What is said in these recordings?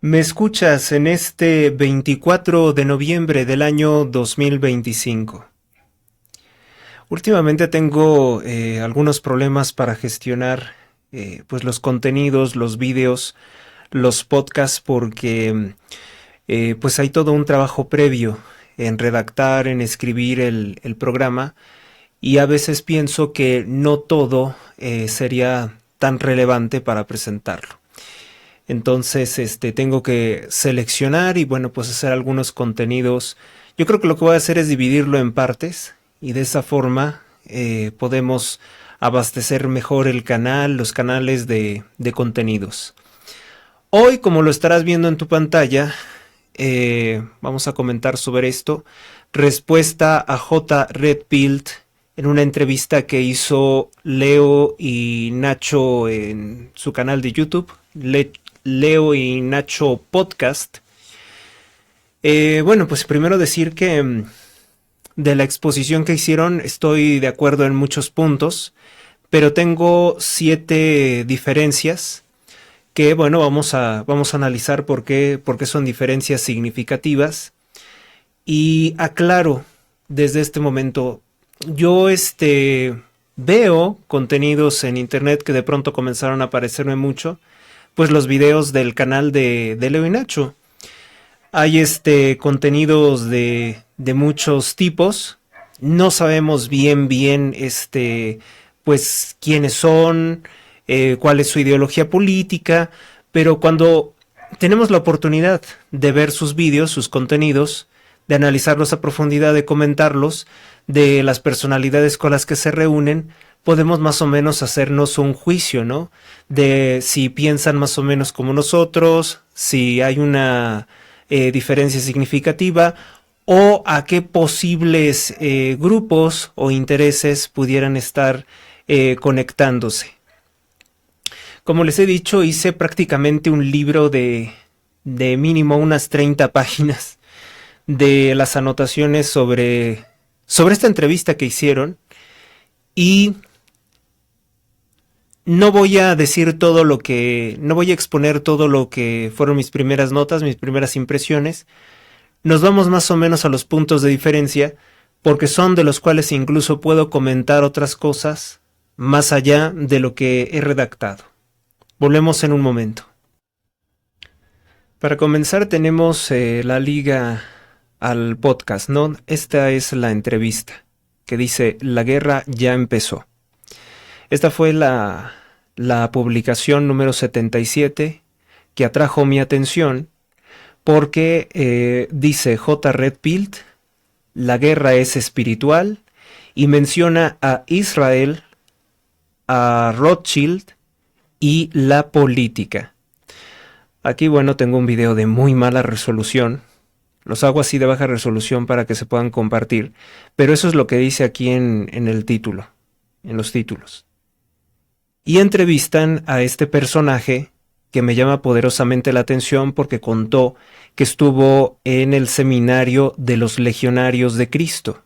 Me escuchas en este 24 de noviembre del año 2025. Últimamente tengo algunos problemas para gestionar pues los contenidos, los vídeos, los podcasts porque pues hay todo un trabajo previo en redactar, en escribir el programa y a veces pienso que no todo sería tan relevante para presentarlo. Entonces, tengo que seleccionar y bueno, pues hacer algunos contenidos. Yo creo que lo que voy a hacer es dividirlo en partes y de esa forma podemos abastecer mejor el canal, los canales de contenidos. Hoy, como lo estarás viendo en tu pantalla, vamos a comentar sobre esto. Respuesta a J. Redfield en una entrevista que hizo Leo y Nacho en su canal de YouTube. Leo y Nacho Podcast. Bueno, pues primero decir que de la exposición que hicieron estoy de acuerdo en muchos puntos, pero tengo 7 diferencias que, bueno, vamos a analizar por qué son diferencias significativas. Y aclaro desde este momento, yo veo contenidos en internet que de pronto comenzaron a aparecerme mucho, pues los videos del canal de Leo y Nacho. Hay contenidos de muchos tipos. No sabemos bien pues quiénes son, cuál es su ideología política, pero cuando tenemos la oportunidad de ver sus vídeos, sus contenidos, de analizarlos a profundidad, de comentarlos, de las personalidades con las que se reúnen, podemos más o menos hacernos un juicio, ¿no? De si piensan más o menos como nosotros, si hay una diferencia significativa o a qué posibles grupos o intereses pudieran estar conectándose. Como les he dicho, hice prácticamente un libro de mínimo unas 30 páginas de las anotaciones sobre esta entrevista que hicieron y no voy a decir todo lo que, no voy a exponer todo lo que fueron mis primeras notas, mis primeras impresiones. Nos vamos más o menos a los puntos de diferencia, porque son de los cuales incluso puedo comentar otras cosas más allá de lo que he redactado. Volvemos en un momento. Para comenzar tenemos la liga al podcast, ¿no? Esta es la entrevista que dice: la guerra ya empezó. Esta fue la publicación número 77 que atrajo mi atención porque dice J. Redfield, la guerra es espiritual, y menciona a Israel, a Rothschild y la política. Aquí, bueno, tengo un video de muy mala resolución. Los hago así de baja resolución para que se puedan compartir, pero eso es lo que dice aquí en el título, en los títulos. Y entrevistan a este personaje que me llama poderosamente la atención porque contó que estuvo en el seminario de los Legionarios de Cristo.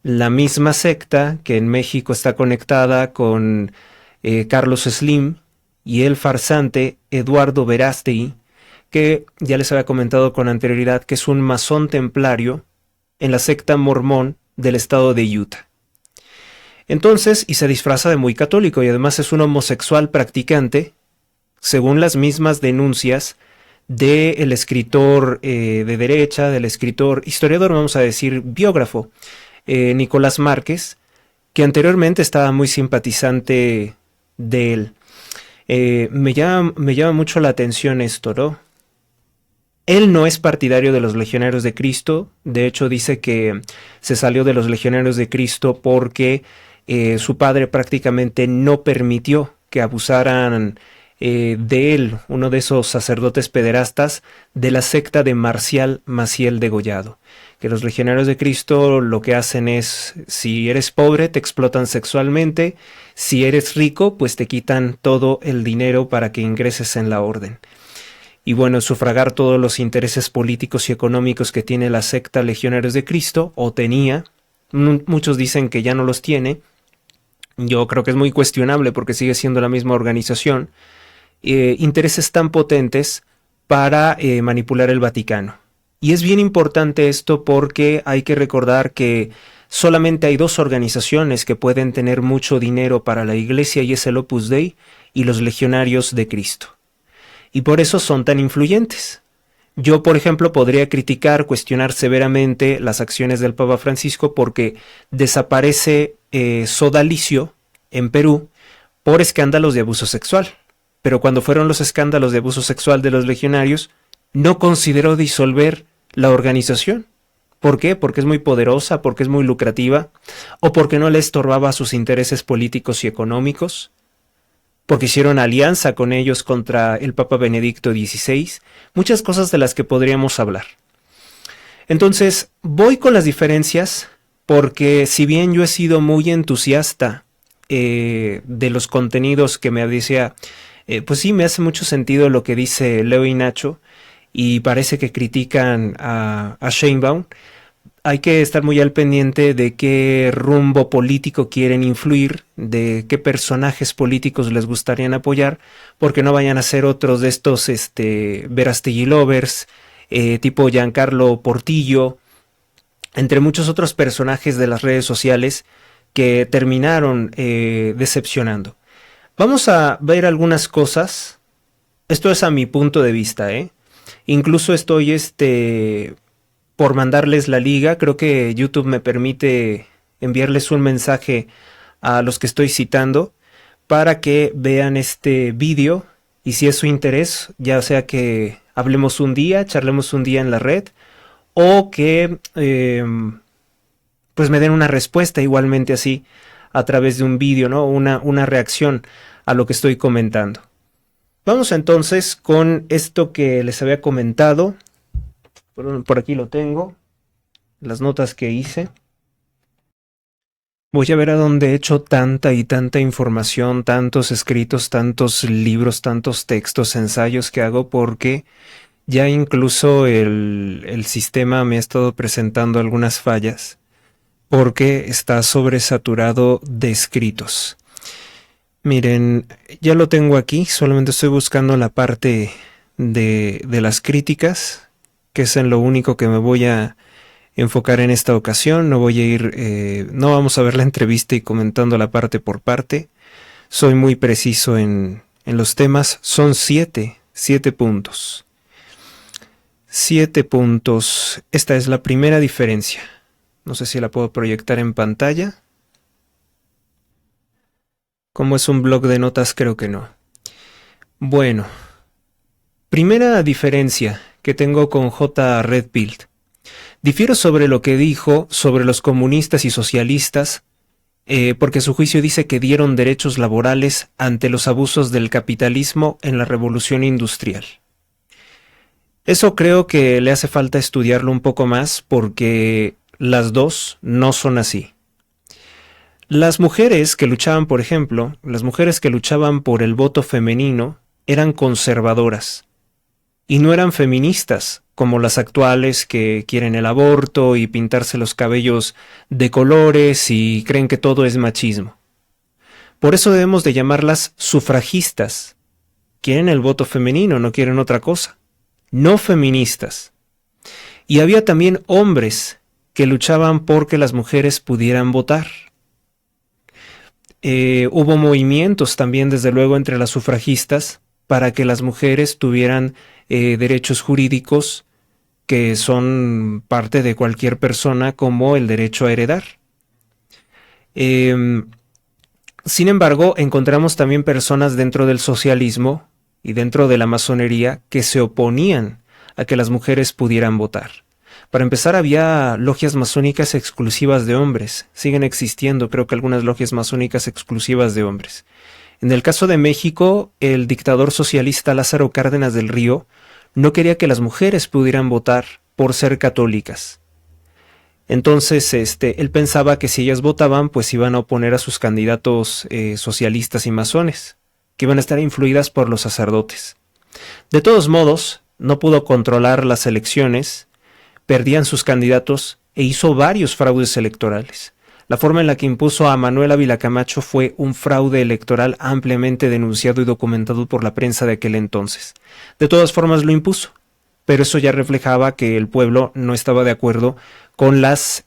La misma secta que en México está conectada con Carlos Slim y el farsante Eduardo Verástegui, que ya les había comentado con anterioridad que es un masón templario en la secta mormón del estado de Utah. Entonces, y se disfraza de muy católico y además es un homosexual practicante, según las mismas denuncias del escritor de derecha, del escritor, historiador, vamos a decir, biógrafo, Nicolás Márquez, que anteriormente estaba muy simpatizante de él. Me llama mucho la atención esto, ¿no? Él no es partidario de los Legionarios de Cristo. De hecho, dice que se salió de los Legionarios de Cristo porque su padre prácticamente no permitió que abusaran de él, uno de esos sacerdotes pederastas de la secta de Marcial Maciel Degollado. Que los Legionarios de Cristo lo que hacen es, si eres pobre, te explotan sexualmente, si eres rico, pues te quitan todo el dinero para que ingreses en la orden. Y bueno, sufragar todos los intereses políticos y económicos que tiene la secta Legionarios de Cristo, o tenía, muchos dicen que ya no los tiene. Yo creo que es muy cuestionable porque sigue siendo la misma organización. Intereses tan potentes para manipular el Vaticano. Y es bien importante esto porque hay que recordar que solamente hay dos organizaciones que pueden tener mucho dinero para la Iglesia, y es el Opus Dei y los Legionarios de Cristo. Y por eso son tan influyentes. Yo, por ejemplo, podría criticar, cuestionar severamente las acciones del Papa Francisco porque desaparece sodalicio en Perú por escándalos de abuso sexual. Pero cuando fueron los escándalos de abuso sexual de los legionarios, no consideró disolver la organización. ¿Por qué? Porque es muy poderosa, porque es muy lucrativa, o porque no le estorbaba a sus intereses políticos y económicos, porque hicieron alianza con ellos contra el Papa Benedicto XVI, muchas cosas de las que podríamos hablar. Entonces, voy con las diferencias, porque si bien yo he sido muy entusiasta de los contenidos que me decía, pues sí, me hace mucho sentido lo que dice Leo y Nacho, y parece que critican a Sheinbaum, hay que estar muy al pendiente de qué rumbo político quieren influir, de qué personajes políticos les gustarían apoyar, porque no vayan a ser otros de estos Verástegui lovers, tipo Giancarlo Portillo, entre muchos otros personajes de las redes sociales que terminaron decepcionando. Vamos a ver algunas cosas. Esto es a mi punto de vista, Incluso estoy por mandarles la liga. Creo que YouTube me permite enviarles un mensaje a los que estoy citando para que vean este vídeo, y si es su interés, ya sea que hablemos un día, charlemos un día en la red, o que pues me den una respuesta igualmente así a través de un vídeo, ¿no? Una reacción a lo que estoy comentando. Vamos entonces con esto que les había comentado. Por aquí lo tengo, las notas que hice. Voy a ver a dónde he hecho tanta y tanta información, tantos escritos, tantos libros, tantos textos, ensayos que hago, porque ya incluso el sistema me ha estado presentando algunas fallas, porque está sobresaturado de escritos. Miren, ya lo tengo aquí, solamente estoy buscando la parte de las críticas, que es en lo único que me voy a enfocar en esta ocasión. No voy a ir, no vamos a ver la entrevista y comentando la parte por parte. Soy muy preciso en los temas. Son 7 puntos. 7 puntos. Esta es la primera diferencia. No sé si la puedo proyectar en pantalla. Como es un blog de notas, creo que no. Bueno, primera diferencia que tengo con J. Redfield. Difiero sobre lo que dijo sobre los comunistas y socialistas, porque su juicio dice que dieron derechos laborales ante los abusos del capitalismo en la revolución industrial. Eso creo que le hace falta estudiarlo un poco más, porque las dos no son así. Las mujeres que luchaban, por ejemplo, las mujeres que luchaban por el voto femenino eran conservadoras y no eran feministas como las actuales que quieren el aborto y pintarse los cabellos de colores y creen que todo es machismo. Por eso debemos de llamarlas sufragistas. Quieren el voto femenino, no quieren otra cosa. No feministas. Y había también hombres que luchaban porque las mujeres pudieran votar. Hubo movimientos también, desde luego, entre las sufragistas para que las mujeres tuvieran derechos jurídicos que son parte de cualquier persona, como el derecho a heredar. Sin embargo, encontramos también personas dentro del socialismo y dentro de la masonería que se oponían a que las mujeres pudieran votar. Para empezar, había logias masónicas exclusivas de hombres. Siguen existiendo, creo que algunas logias masónicas exclusivas de hombres. En el caso de México, el dictador socialista Lázaro Cárdenas del Río no quería que las mujeres pudieran votar por ser católicas. Entonces, él pensaba que si ellas votaban, pues iban a oponer a sus candidatos socialistas y masones, que iban a estar influidas por los sacerdotes. De todos modos, no pudo controlar las elecciones, perdían sus candidatos e hizo varios fraudes electorales. La forma en la que impuso a Manuel Ávila Camacho fue un fraude electoral ampliamente denunciado y documentado por la prensa de aquel entonces. De todas formas lo impuso, pero eso ya reflejaba que el pueblo no estaba de acuerdo con las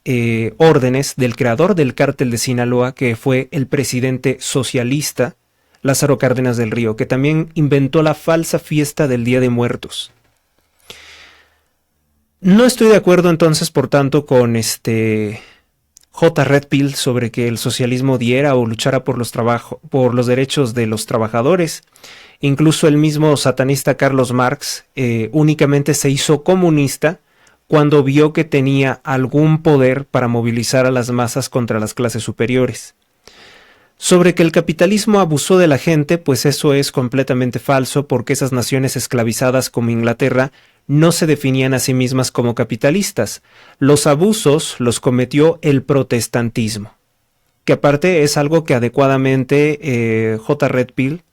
órdenes del creador del cártel de Sinaloa, que fue el presidente socialista Lázaro Cárdenas del Río, que también inventó la falsa fiesta del Día de Muertos. No estoy de acuerdo entonces, por tanto, con J. Red Pill sobre que el socialismo diera o luchara por los derechos de los trabajadores. Incluso el mismo satanista Carlos Marx únicamente se hizo comunista cuando vio que tenía algún poder para movilizar a las masas contra las clases superiores. Sobre que el capitalismo abusó de la gente, pues eso es completamente falso, porque esas naciones esclavizadas como Inglaterra no se definían a sí mismas como capitalistas. Los abusos los cometió el protestantismo, que aparte es algo que adecuadamente J. Red Pill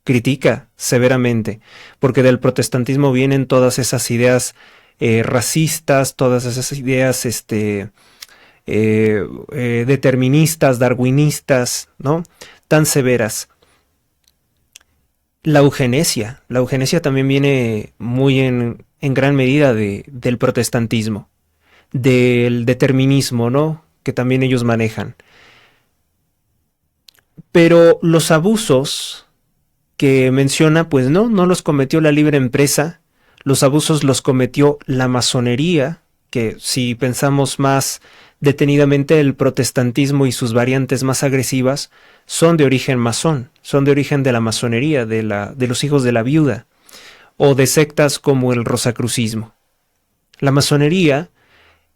critica severamente, porque del protestantismo vienen todas esas ideas racistas, todas esas ideas deterministas, darwinistas, ¿no? Tan severas. La eugenesia también viene muy en gran medida del protestantismo, del determinismo, ¿no? Que también ellos manejan. Pero los abusos que menciona, pues no los cometió la libre empresa, los abusos los cometió la masonería, que si pensamos más detenidamente, el protestantismo y sus variantes más agresivas son de origen masón, son de origen de la masonería, de los hijos de la viuda, o de sectas como el rosacrucismo. La masonería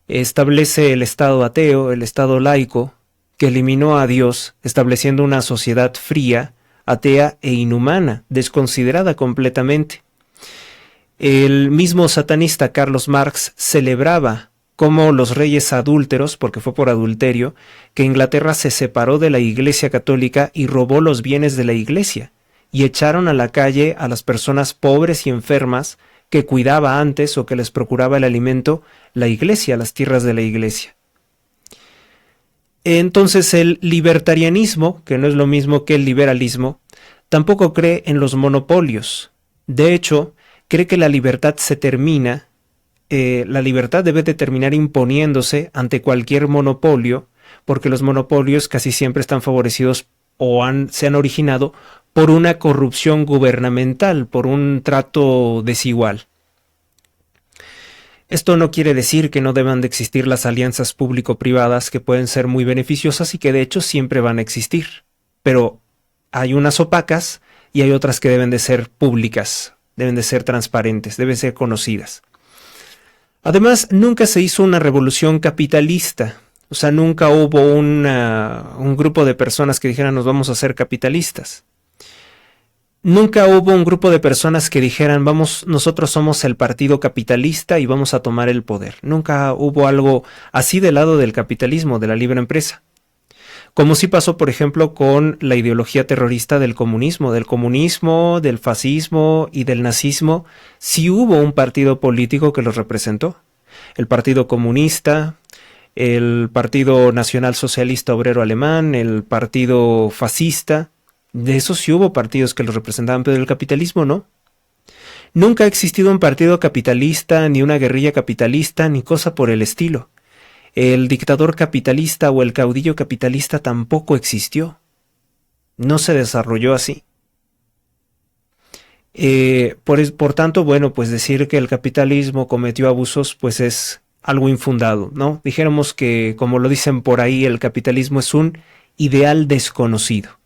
establece el Estado ateo, el Estado laico, que eliminó a Dios, estableciendo una sociedad fría, atea e inhumana, desconsiderada completamente. El mismo satanista Carlos Marx celebraba como los reyes adúlteros, porque fue por adulterio, que Inglaterra se separó de la Iglesia Católica y robó los bienes de la Iglesia, y echaron a la calle a las personas pobres y enfermas que cuidaba antes o que les procuraba el alimento la Iglesia, las tierras de la Iglesia. Entonces el libertarianismo, que no es lo mismo que el liberalismo, tampoco cree en los monopolios. De hecho, cree que la libertad la libertad debe de terminar imponiéndose ante cualquier monopolio, porque los monopolios casi siempre están favorecidos o se han originado por una corrupción gubernamental, por un trato desigual. Esto no quiere decir que no deban de existir las alianzas público-privadas, que pueden ser muy beneficiosas y que de hecho siempre van a existir, pero hay unas opacas y hay otras que deben de ser públicas, deben de ser transparentes, deben ser conocidas. Además, nunca se hizo una revolución capitalista, o sea, nunca hubo un grupo de personas que dijeran nos vamos a hacer capitalistas. Nunca hubo un grupo de personas que dijeran nosotros somos el partido capitalista y vamos a tomar el poder. Nunca hubo algo así del lado del capitalismo, de la libre empresa. Como sí pasó, por ejemplo, con la ideología terrorista del comunismo, del fascismo y del nazismo. Sí hubo un partido político que los representó. El Partido Comunista, el Partido Nacional Socialista Obrero Alemán, el Partido Fascista. De esos sí hubo partidos que los representaban, pero del capitalismo no. Nunca ha existido un partido capitalista, ni una guerrilla capitalista, ni cosa por el estilo. El dictador capitalista o el caudillo capitalista tampoco existió. No se desarrolló así. Por tanto, bueno, pues decir que el capitalismo cometió abusos, pues es algo infundado, ¿no? Dijéramos que, como lo dicen por ahí, el capitalismo es un ideal desconocido.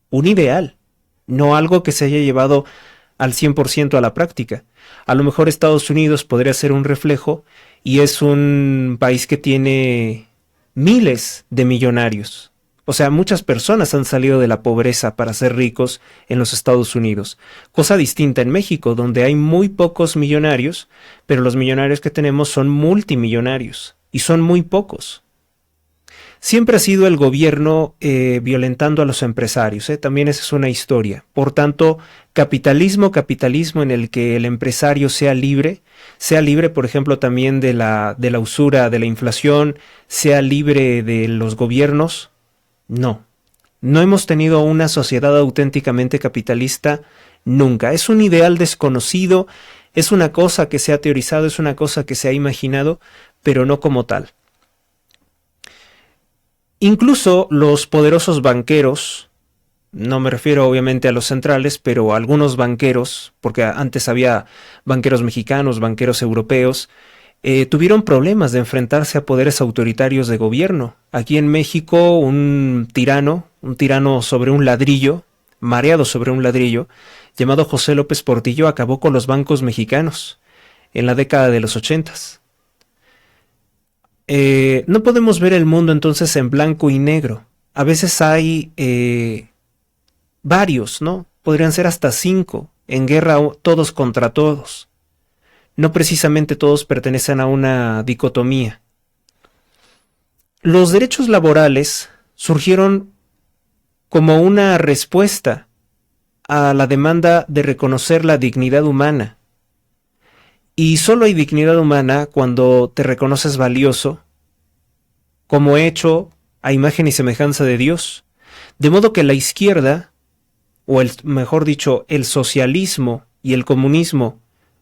Un ideal, no algo que se haya llevado al 100% a la práctica. A lo mejor Estados Unidos podría ser un reflejo y es un país que tiene miles de millonarios. O sea, muchas personas han salido de la pobreza para ser ricos en los Estados Unidos. Cosa distinta en México, donde hay muy pocos millonarios, pero los millonarios que tenemos son multimillonarios y son muy pocos. siempre ha sido el gobierno violentando a los empresarios. También esa es una historia. Por tanto, capitalismo en el que el empresario sea libre, por ejemplo, también de la usura, de la inflación, sea libre de los gobiernos. No. No hemos tenido una sociedad auténticamente capitalista nunca. Es un ideal desconocido, es una cosa que se ha teorizado, es una cosa que se ha imaginado, pero no como tal. Incluso los poderosos banqueros, no me refiero obviamente a los centrales, pero a algunos banqueros, porque antes había banqueros mexicanos, banqueros europeos, tuvieron problemas de enfrentarse a poderes autoritarios de gobierno. Aquí en México un tirano sobre un ladrillo, mareado sobre un ladrillo, llamado José López Portillo, acabó con los bancos mexicanos en la década de los 80s. No podemos ver el mundo entonces en blanco y negro. A veces hay varios, ¿no? Podrían ser hasta 5, en guerra todos contra todos. No precisamente todos pertenecen a una dicotomía. Los derechos laborales surgieron como una respuesta a la demanda de reconocer la dignidad humana. Y solo hay dignidad humana cuando te reconoces valioso, como hecho a imagen y semejanza de Dios. De modo que la izquierda, o mejor dicho, el socialismo y el comunismo,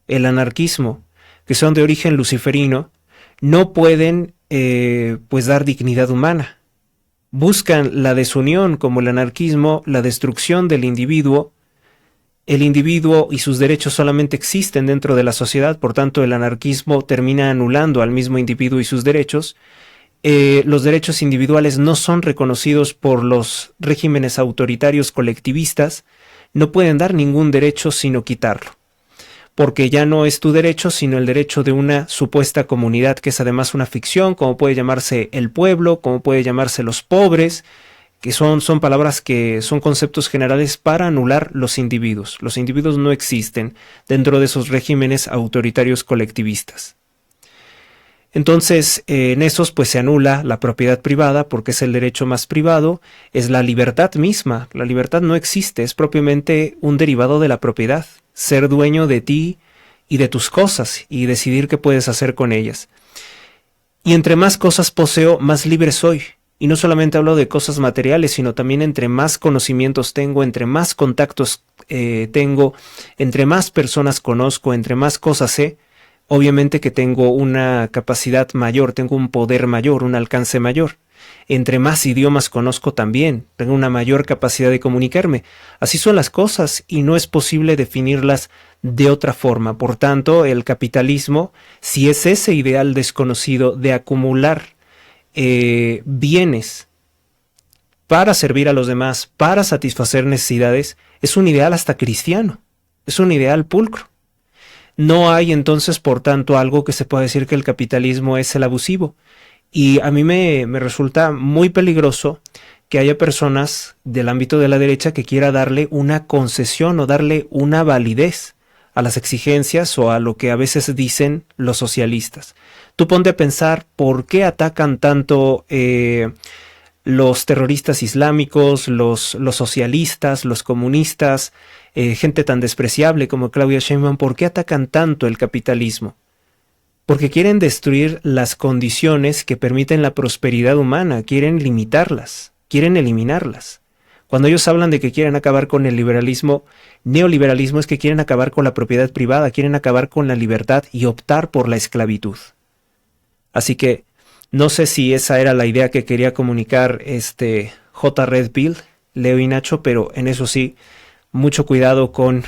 el anarquismo, que son de origen luciferino, no pueden pues dar dignidad humana. Buscan la desunión como el anarquismo, la destrucción del individuo. El individuo y sus derechos solamente existen dentro de la sociedad, por tanto el anarquismo termina anulando al mismo individuo y sus derechos. Los derechos individuales no son reconocidos por los regímenes autoritarios colectivistas, no pueden dar ningún derecho sino quitarlo, porque ya no es tu derecho sino el derecho de una supuesta comunidad, que es además una ficción, como puede llamarse el pueblo, como puede llamarse los pobres, que son palabras que son conceptos generales para anular los individuos. Los individuos no existen dentro de esos regímenes autoritarios colectivistas. Entonces, en esos pues se anula la propiedad privada porque es el derecho más privado, es la libertad misma. La libertad no existe, es propiamente un derivado de la propiedad, ser dueño de ti y de tus cosas y decidir qué puedes hacer con ellas. Y entre más cosas poseo, más libre soy. Y no solamente hablo de cosas materiales, sino también entre más conocimientos tengo, entre más contactos tengo, entre más personas conozco, entre más cosas sé, obviamente que tengo una capacidad mayor, tengo un poder mayor, un alcance mayor. Entre más idiomas conozco también, tengo una mayor capacidad de comunicarme. Así son las cosas y no es posible definirlas de otra forma. Por tanto, el capitalismo, si es ese ideal desconocido de acumular bienes para servir a los demás, para satisfacer necesidades, es un ideal hasta cristiano, es un ideal pulcro. No hay entonces, por tanto, algo que se pueda decir que el capitalismo es el abusivo. Y a mí me resulta muy peligroso que haya personas del ámbito de la derecha que quiera darle una concesión o darle una validez a las exigencias o a lo que a veces dicen los socialistas. Tú ponte a pensar por qué atacan tanto los terroristas islámicos, los socialistas, los comunistas, gente tan despreciable como Claudia Sheinbaum. ¿Por qué atacan tanto el capitalismo? Porque quieren destruir las condiciones que permiten la prosperidad humana, quieren limitarlas, quieren eliminarlas. Cuando ellos hablan de que quieren acabar con el liberalismo, neoliberalismo, es que quieren acabar con la propiedad privada, quieren acabar con la libertad y optar por la esclavitud. Así que no sé si esa era la idea que quería comunicar J. Red Pill, Leo y Nacho, pero en eso sí, mucho cuidado con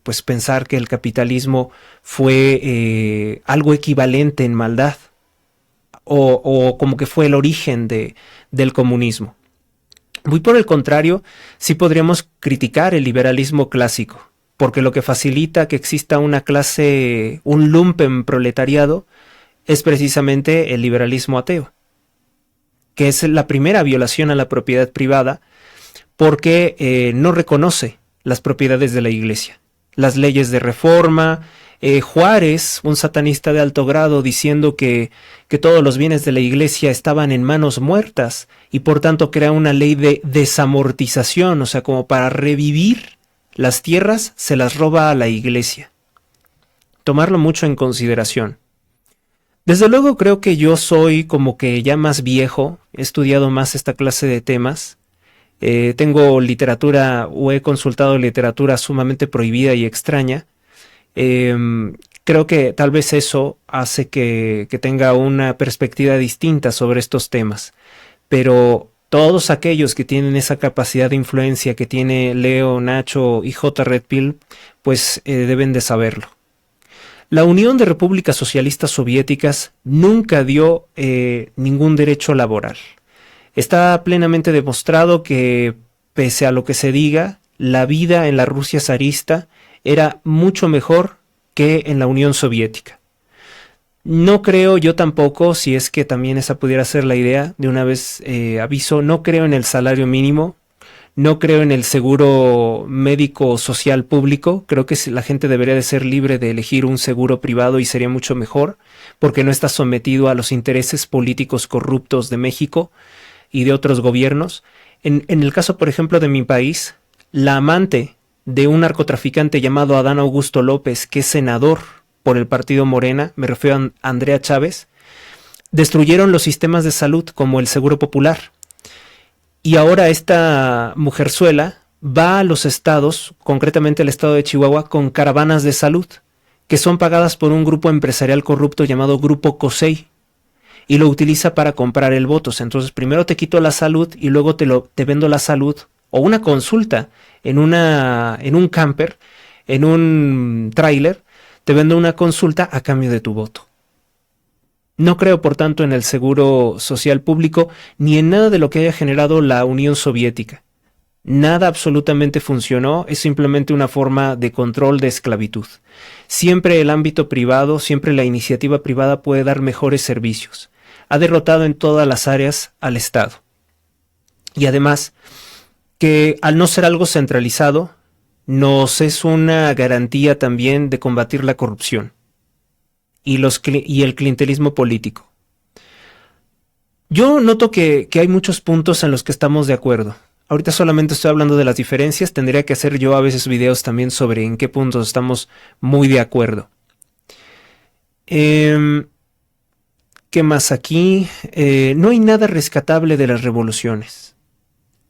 pues pensar que el capitalismo fue algo equivalente en maldad o como que fue el origen del comunismo. Muy por el contrario, sí podríamos criticar el liberalismo clásico, porque lo que facilita que exista una clase, un lumpen proletariado, es precisamente el liberalismo ateo, que es la primera violación a la propiedad privada, porque no reconoce las propiedades de la Iglesia. Las leyes de reforma, Juárez, un satanista de alto grado, diciendo que todos los bienes de la iglesia estaban en manos muertas y por tanto crea una ley de desamortización, o sea, como para revivir las tierras, se las roba a la iglesia. Tomarlo mucho en consideración. Desde luego creo que yo soy como que ya más viejo, he estudiado más esta clase de temas, tengo literatura o he consultado literatura sumamente prohibida y extraña. Creo que tal vez eso hace que tenga una perspectiva distinta sobre estos temas, pero todos aquellos que tienen esa capacidad de influencia que tiene Leo, Nacho y J. Red Pill, pues deben de saberlo. La Unión de Repúblicas Socialistas Soviéticas nunca dio ningún derecho laboral. Está plenamente demostrado que, pese a lo que se diga, la vida en la Rusia zarista era mucho mejor que en la Unión Soviética. No creo yo tampoco, si es que también esa pudiera ser la idea, de una vez aviso, no creo en el salario mínimo, no creo en el seguro médico social público, creo que la gente debería de ser libre de elegir un seguro privado y sería mucho mejor, porque no está sometido a los intereses políticos corruptos de México y de otros gobiernos. En el caso, por ejemplo, de mi país, la amante de un narcotraficante llamado Adán Augusto López, que es senador por el partido Morena, me refiero a Andrea Chávez, destruyeron los sistemas de salud como el Seguro Popular. Y ahora esta mujerzuela va a los estados, concretamente el estado de Chihuahua, con caravanas de salud, que son pagadas por un grupo empresarial corrupto llamado Grupo COSEI, y lo utiliza para comprar el voto. Entonces primero te quito la salud y luego te vendo la salud o una consulta en un camper, en un tráiler, te vendo una consulta a cambio de tu voto. No creo, por tanto, en el seguro social público ni en nada de lo que haya generado la Unión Soviética. Nada absolutamente funcionó, es simplemente una forma de control de esclavitud. Siempre el ámbito privado, siempre la iniciativa privada puede dar mejores servicios. Ha derrotado en todas las áreas al Estado. Y además, que al no ser algo centralizado, nos es una garantía también de combatir la corrupción y el clientelismo político. Yo noto que hay muchos puntos en los que estamos de acuerdo. Ahorita solamente estoy hablando de las diferencias, tendría que hacer yo a veces videos también sobre en qué puntos estamos muy de acuerdo. ¿Qué más aquí? No hay nada rescatable de las revoluciones.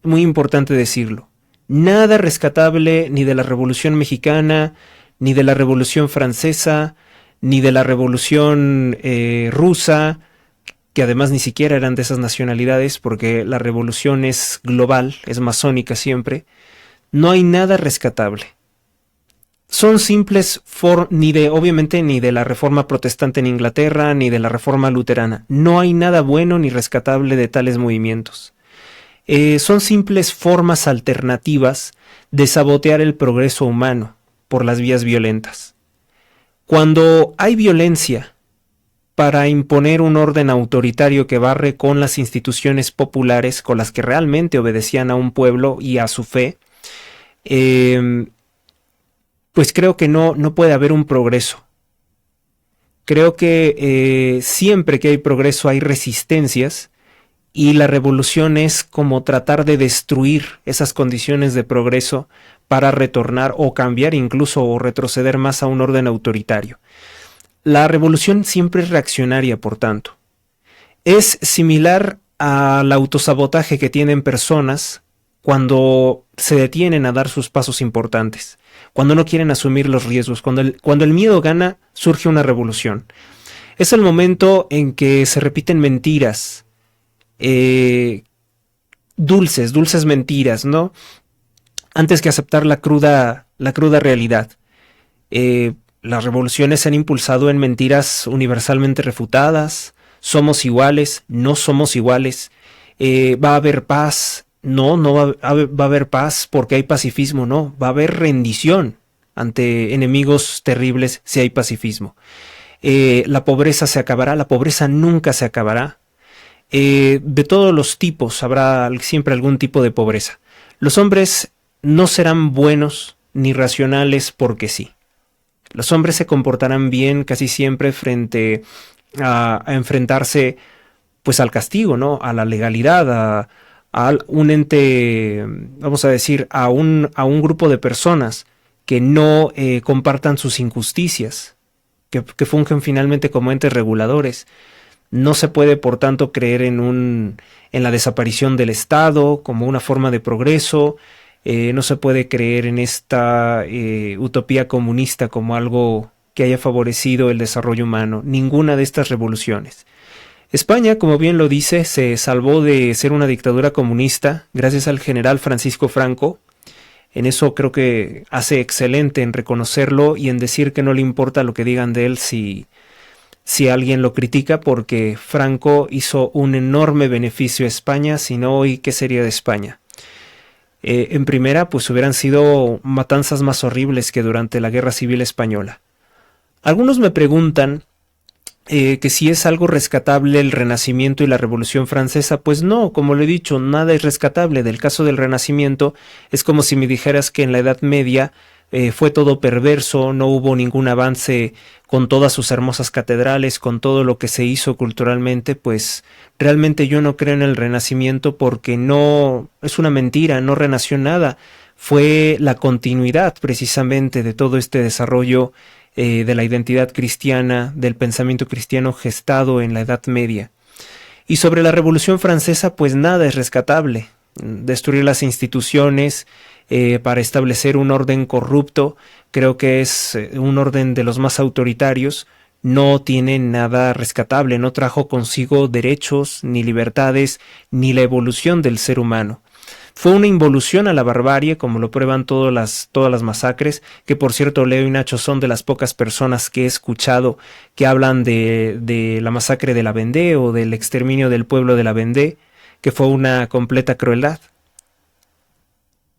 Muy importante decirlo. Nada rescatable ni de la Revolución Mexicana, ni de la Revolución Francesa, ni de la Revolución rusa, que además ni siquiera eran de esas nacionalidades, porque la revolución es global, es masónica siempre. No hay nada rescatable. Son simples, obviamente ni de la Reforma Protestante en Inglaterra, ni de la Reforma Luterana. No hay nada bueno ni rescatable de tales movimientos. Son simples formas alternativas de sabotear el progreso humano por las vías violentas. Cuando hay violencia para imponer un orden autoritario que barre con las instituciones populares, con las que realmente obedecían a un pueblo y a su fe, pues creo que no puede haber un progreso. Creo que siempre que hay progreso hay resistencias, y la revolución es como tratar de destruir esas condiciones de progreso para retornar o cambiar incluso o retroceder más a un orden autoritario. La revolución siempre es reaccionaria, por tanto. Es similar al autosabotaje que tienen personas cuando se detienen a dar sus pasos importantes, cuando no quieren asumir los riesgos, cuando el miedo gana, surge una revolución. Es el momento en que se repiten mentiras, dulces mentiras, ¿no? Antes que aceptar la cruda realidad. Las revoluciones se han impulsado en mentiras universalmente refutadas. Somos iguales, no somos iguales. Va a haber paz. No va a haber paz porque hay pacifismo, no. Va a haber rendición ante enemigos terribles si hay pacifismo. La pobreza se acabará, la pobreza nunca se acabará. De todos los tipos habrá siempre algún tipo de pobreza. Los hombres no serán buenos ni racionales porque sí. Los hombres se comportarán bien casi siempre frente a enfrentarse pues al castigo, ¿no? A la legalidad, a un ente, vamos a decir, a un grupo de personas que no compartan sus injusticias, que fungen finalmente como entes reguladores. No se puede, por tanto, creer en la desaparición del Estado como una forma de progreso. No se puede creer en esta utopía comunista como algo que haya favorecido el desarrollo humano. Ninguna de estas revoluciones. España, como bien lo dice, se salvó de ser una dictadura comunista gracias al general Francisco Franco. En eso creo que hace excelente en reconocerlo y en decir que no le importa lo que digan de él si alguien lo critica, porque Franco hizo un enorme beneficio a España. Si no, hoy, ¿qué sería de España? En primera, pues hubieran sido matanzas más horribles que durante la Guerra Civil Española. Algunos me preguntan que si es algo rescatable el Renacimiento y la Revolución Francesa. Pues no, como lo he dicho, nada es rescatable. Del caso del Renacimiento es como si me dijeras que en la Edad Media fue todo perverso, no hubo ningún avance con todas sus hermosas catedrales, con todo lo que se hizo culturalmente. Pues realmente yo no creo en el Renacimiento, porque no, es una mentira, no renació nada. Fue la continuidad precisamente de todo este desarrollo de la identidad cristiana, del pensamiento cristiano gestado en la Edad Media. Y sobre la Revolución Francesa, pues nada es rescatable. Destruir las instituciones para establecer un orden corrupto, creo que es un orden de los más autoritarios. No tiene nada rescatable, no trajo consigo derechos, ni libertades, ni la evolución del ser humano. Fue una involución a la barbarie, como lo prueban todas las masacres, que por cierto, Leo y Nacho son de las pocas personas que he escuchado que hablan de la masacre de la Vendée o del exterminio del pueblo de la Vendée, que fue una completa crueldad.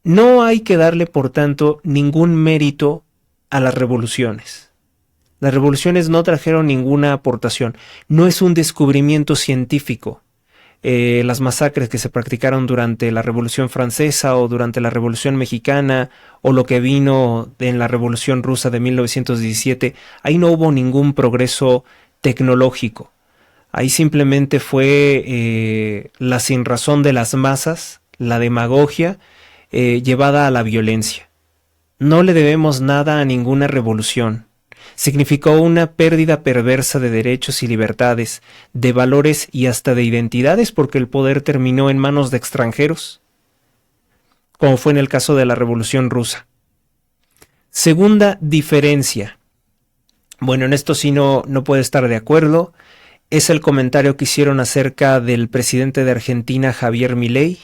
No hay que darle, por tanto, ningún mérito a las revoluciones. Las revoluciones no trajeron ninguna aportación, no es un descubrimiento científico. Las masacres que se practicaron durante la Revolución Francesa o durante la Revolución Mexicana o lo que vino en la Revolución Rusa de 1917, ahí no hubo ningún progreso tecnológico. Ahí simplemente fue la sinrazón de las masas, la demagogia llevada a la violencia. No le debemos nada a ninguna revolución. Significó una pérdida perversa de derechos y libertades, de valores y hasta de identidades, porque el poder terminó en manos de extranjeros, como fue en el caso de la Revolución Rusa. Segunda diferencia. Bueno, en esto sí no puedo estar de acuerdo. Es el comentario que hicieron acerca del presidente de Argentina, Javier Milei.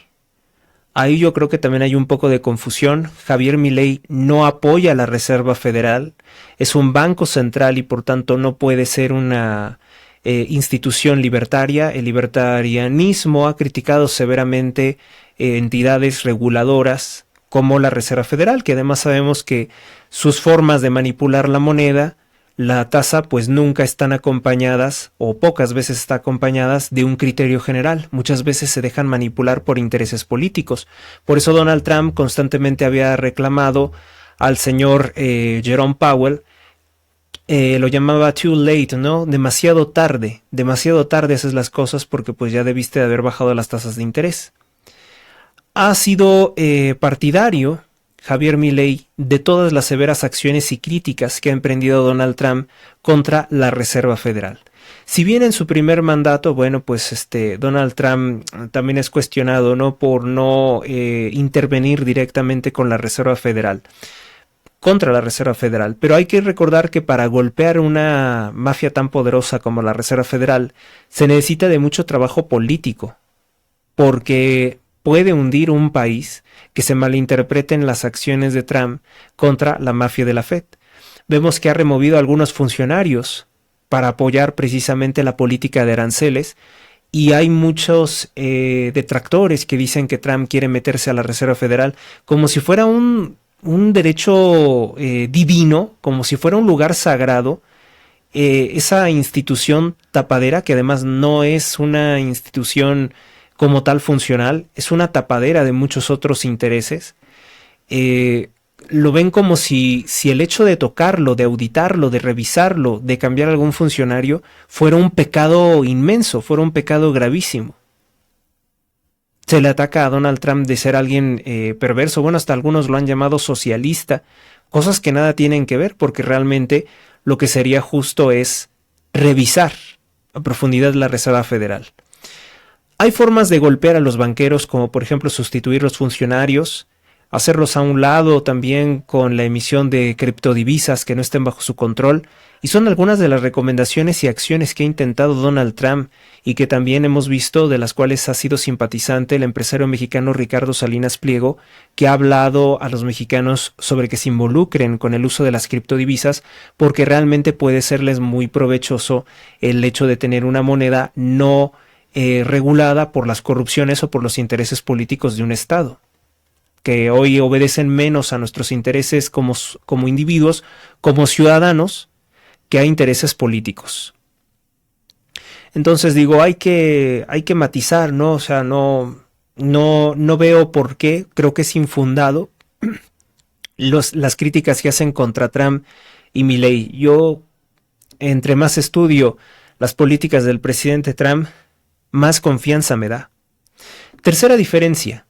Ahí yo creo que también hay un poco de confusión. Javier Milei no apoya la Reserva Federal, es un banco central y por tanto no puede ser una institución libertaria. El libertarianismo ha criticado severamente entidades reguladoras como la Reserva Federal, que además sabemos que sus formas de manipular la moneda, la tasa, pues nunca están acompañadas o pocas veces están acompañadas de un criterio general. Muchas veces se dejan manipular por intereses políticos. Por eso Donald Trump constantemente había reclamado al señor Jerome Powell, lo llamaba too late, ¿no? Demasiado tarde haces las cosas porque pues ya debiste de haber bajado las tasas de interés. Ha sido partidario Javier Milei de todas las severas acciones y críticas que ha emprendido Donald Trump contra la Reserva Federal. Si bien en su primer mandato, bueno, pues Donald Trump también es cuestionado, ¿no?, por no intervenir directamente con la Reserva Federal, contra la Reserva Federal. Pero hay que recordar que para golpear una mafia tan poderosa como la Reserva Federal se necesita de mucho trabajo político, porque puede hundir un país que se malinterpreten las acciones de Trump contra la mafia de la Fed. Vemos que ha removido a algunos funcionarios para apoyar precisamente la política de aranceles, y hay muchos detractores que dicen que Trump quiere meterse a la Reserva Federal como si fuera un derecho divino, como si fuera un lugar sagrado. Esa institución tapadera, que además no es una institución como tal funcional, es una tapadera de muchos otros intereses. lo ven como si el hecho de tocarlo, de auditarlo, de revisarlo, de cambiar a algún funcionario, fuera un pecado inmenso, fuera un pecado gravísimo. Se le ataca a Donald Trump de ser alguien perverso, bueno, hasta algunos lo han llamado socialista, cosas que nada tienen que ver, porque realmente lo que sería justo es revisar a profundidad la Reserva Federal. Hay formas de golpear a los banqueros, como por ejemplo sustituir los funcionarios, hacerlos a un lado también con la emisión de criptodivisas que no estén bajo su control, y son algunas de las recomendaciones y acciones que ha intentado Donald Trump y que también hemos visto, de las cuales ha sido simpatizante el empresario mexicano Ricardo Salinas Pliego, que ha hablado a los mexicanos sobre que se involucren con el uso de las criptodivisas, porque realmente puede serles muy provechoso el hecho de tener una moneda no regulada por las corrupciones o por los intereses políticos de un Estado, que hoy obedecen menos a nuestros intereses como individuos, como ciudadanos, que a intereses políticos. Entonces digo, hay que matizar, ¿no? O sea, no veo por qué, creo que es infundado las críticas que hacen contra Trump y Milei. Yo, entre más estudio las políticas del presidente Trump, más confianza me da. Tercera diferencia.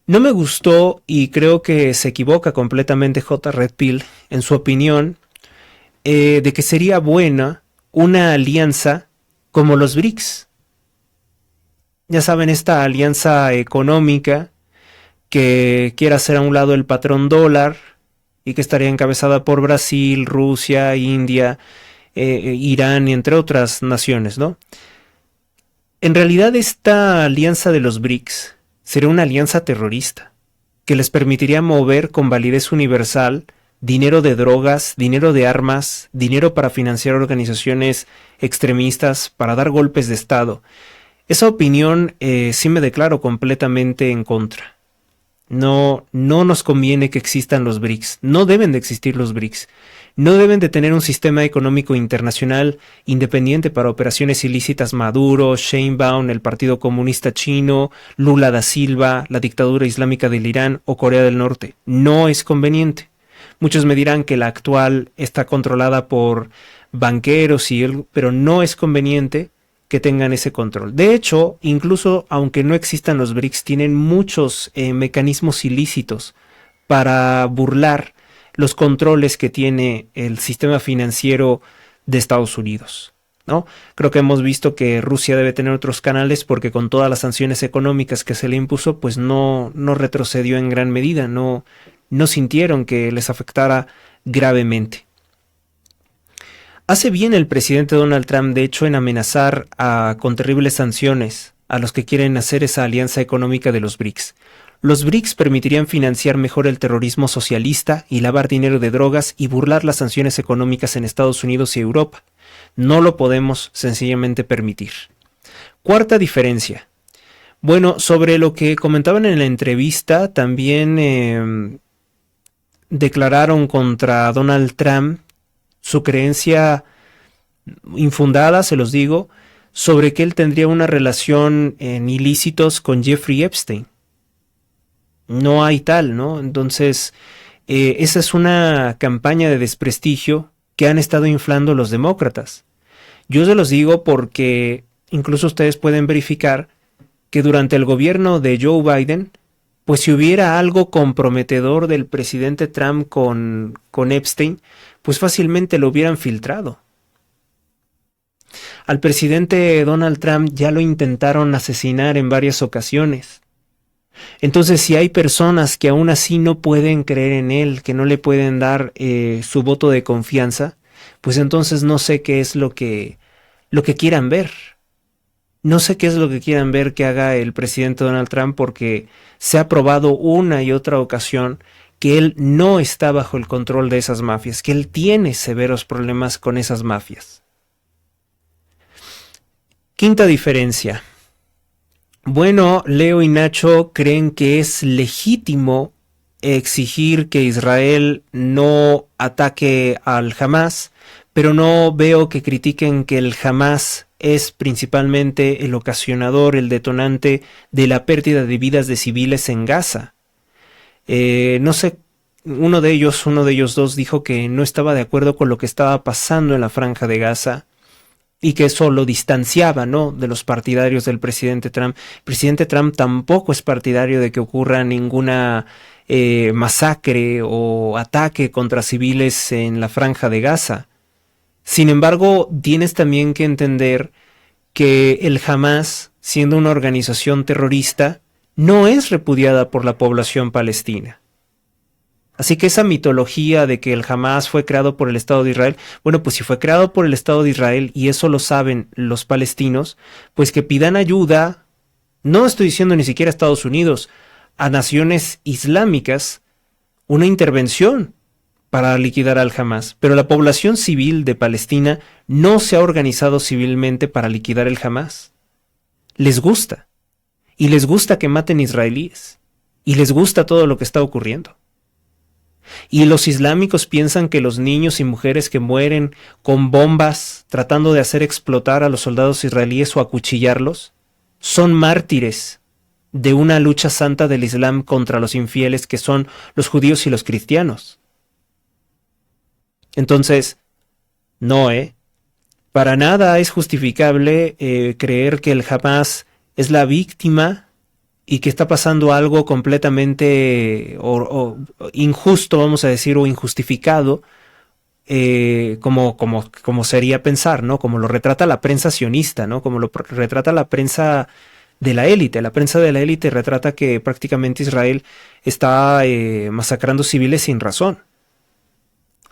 No me gustó, y creo que se equivoca completamente J. Red Pill en su opinión, de que sería buena una alianza como los BRICS. Ya saben, esta alianza económica que quiere hacer a un lado el patrón dólar y que estaría encabezada por Brasil, Rusia, India, Irán, entre otras naciones, ¿no? En realidad, esta alianza de los BRICS sería una alianza terrorista que les permitiría mover con validez universal dinero de drogas, dinero de armas, dinero para financiar organizaciones extremistas, para dar golpes de Estado. Esa opinión sí me declaro completamente en contra. No nos conviene que existan los BRICS. No deben de existir los BRICS. No deben de tener un sistema económico internacional independiente para operaciones ilícitas Maduro, Sheinbaum, el Partido Comunista Chino, Lula da Silva, la dictadura islámica del Irán o Corea del Norte. No es conveniente. Muchos me dirán que la actual está controlada por banqueros, pero no es conveniente que tengan ese control. De hecho, incluso aunque no existan los BRICS, tienen muchos mecanismos ilícitos para burlar los controles que tiene el sistema financiero de Estados Unidos, ¿no? Creo que hemos visto que Rusia debe tener otros canales porque con todas las sanciones económicas que se le impuso, pues no retrocedió en gran medida, no sintieron que les afectara gravemente. Hace bien el presidente Donald Trump, de hecho, en amenazar con terribles sanciones a los que quieren hacer esa alianza económica de los BRICS. Los BRICS permitirían financiar mejor el terrorismo socialista y lavar dinero de drogas y burlar las sanciones económicas en Estados Unidos y Europa. No lo podemos sencillamente permitir. Cuarta diferencia. Bueno, sobre lo que comentaban en la entrevista, también declararon contra Donald Trump su creencia infundada, se los digo, sobre que él tendría una relación en ilícitos con Jeffrey Epstein. No hay tal, ¿no? Entonces, esa es una campaña de desprestigio que han estado inflando los demócratas. Yo se los digo porque incluso ustedes pueden verificar que durante el gobierno de Joe Biden, pues si hubiera algo comprometedor del presidente Trump con Epstein, pues fácilmente lo hubieran filtrado. Al presidente Donald Trump ya lo intentaron asesinar en varias ocasiones. Entonces, si hay personas que aún así no pueden creer en él, que no le pueden dar su voto de confianza, pues entonces no sé qué es lo que quieran ver. No sé qué es lo que quieran ver que haga el presidente Donald Trump, porque se ha probado una y otra ocasión que él no está bajo el control de esas mafias, que él tiene severos problemas con esas mafias. Quinta diferencia. Bueno, Leo y Nacho creen que es legítimo exigir que Israel no ataque al Hamas, pero no veo que critiquen que el Hamas es principalmente el ocasionador, el detonante de la pérdida de vidas de civiles en Gaza. No sé uno de ellos dos dijo que no estaba de acuerdo con lo que estaba pasando en la Franja de Gaza y que eso lo distanciaba, ¿no?, de los partidarios del presidente Trump. El presidente Trump tampoco es partidario de que ocurra ninguna masacre o ataque contra civiles en la Franja de Gaza. Sin embargo, tienes también que entender que el Hamas, siendo una organización terrorista, no es repudiada por la población palestina. Así que esa mitología de que el Hamas fue creado por el Estado de Israel, bueno, pues si fue creado por el Estado de Israel y eso lo saben los palestinos, pues que pidan ayuda, no estoy diciendo ni siquiera a Estados Unidos, a naciones islámicas, una intervención para liquidar al Hamas. Pero la población civil de Palestina no se ha organizado civilmente para liquidar el Hamas. Les gusta. Y les gusta que maten israelíes. Y les gusta todo lo que está ocurriendo. Y los islámicos piensan que los niños y mujeres que mueren con bombas tratando de hacer explotar a los soldados israelíes o acuchillarlos son mártires de una lucha santa del Islam contra los infieles que son los judíos y los cristianos. Entonces, no, para nada es justificable creer que el Hamas es la víctima y que está pasando algo completamente o injusto, vamos a decir, o injustificado, como sería pensar, ¿no? Como lo retrata la prensa sionista, ¿no? Como lo retrata la prensa de la élite. La prensa de la élite retrata que prácticamente Israel está masacrando civiles sin razón.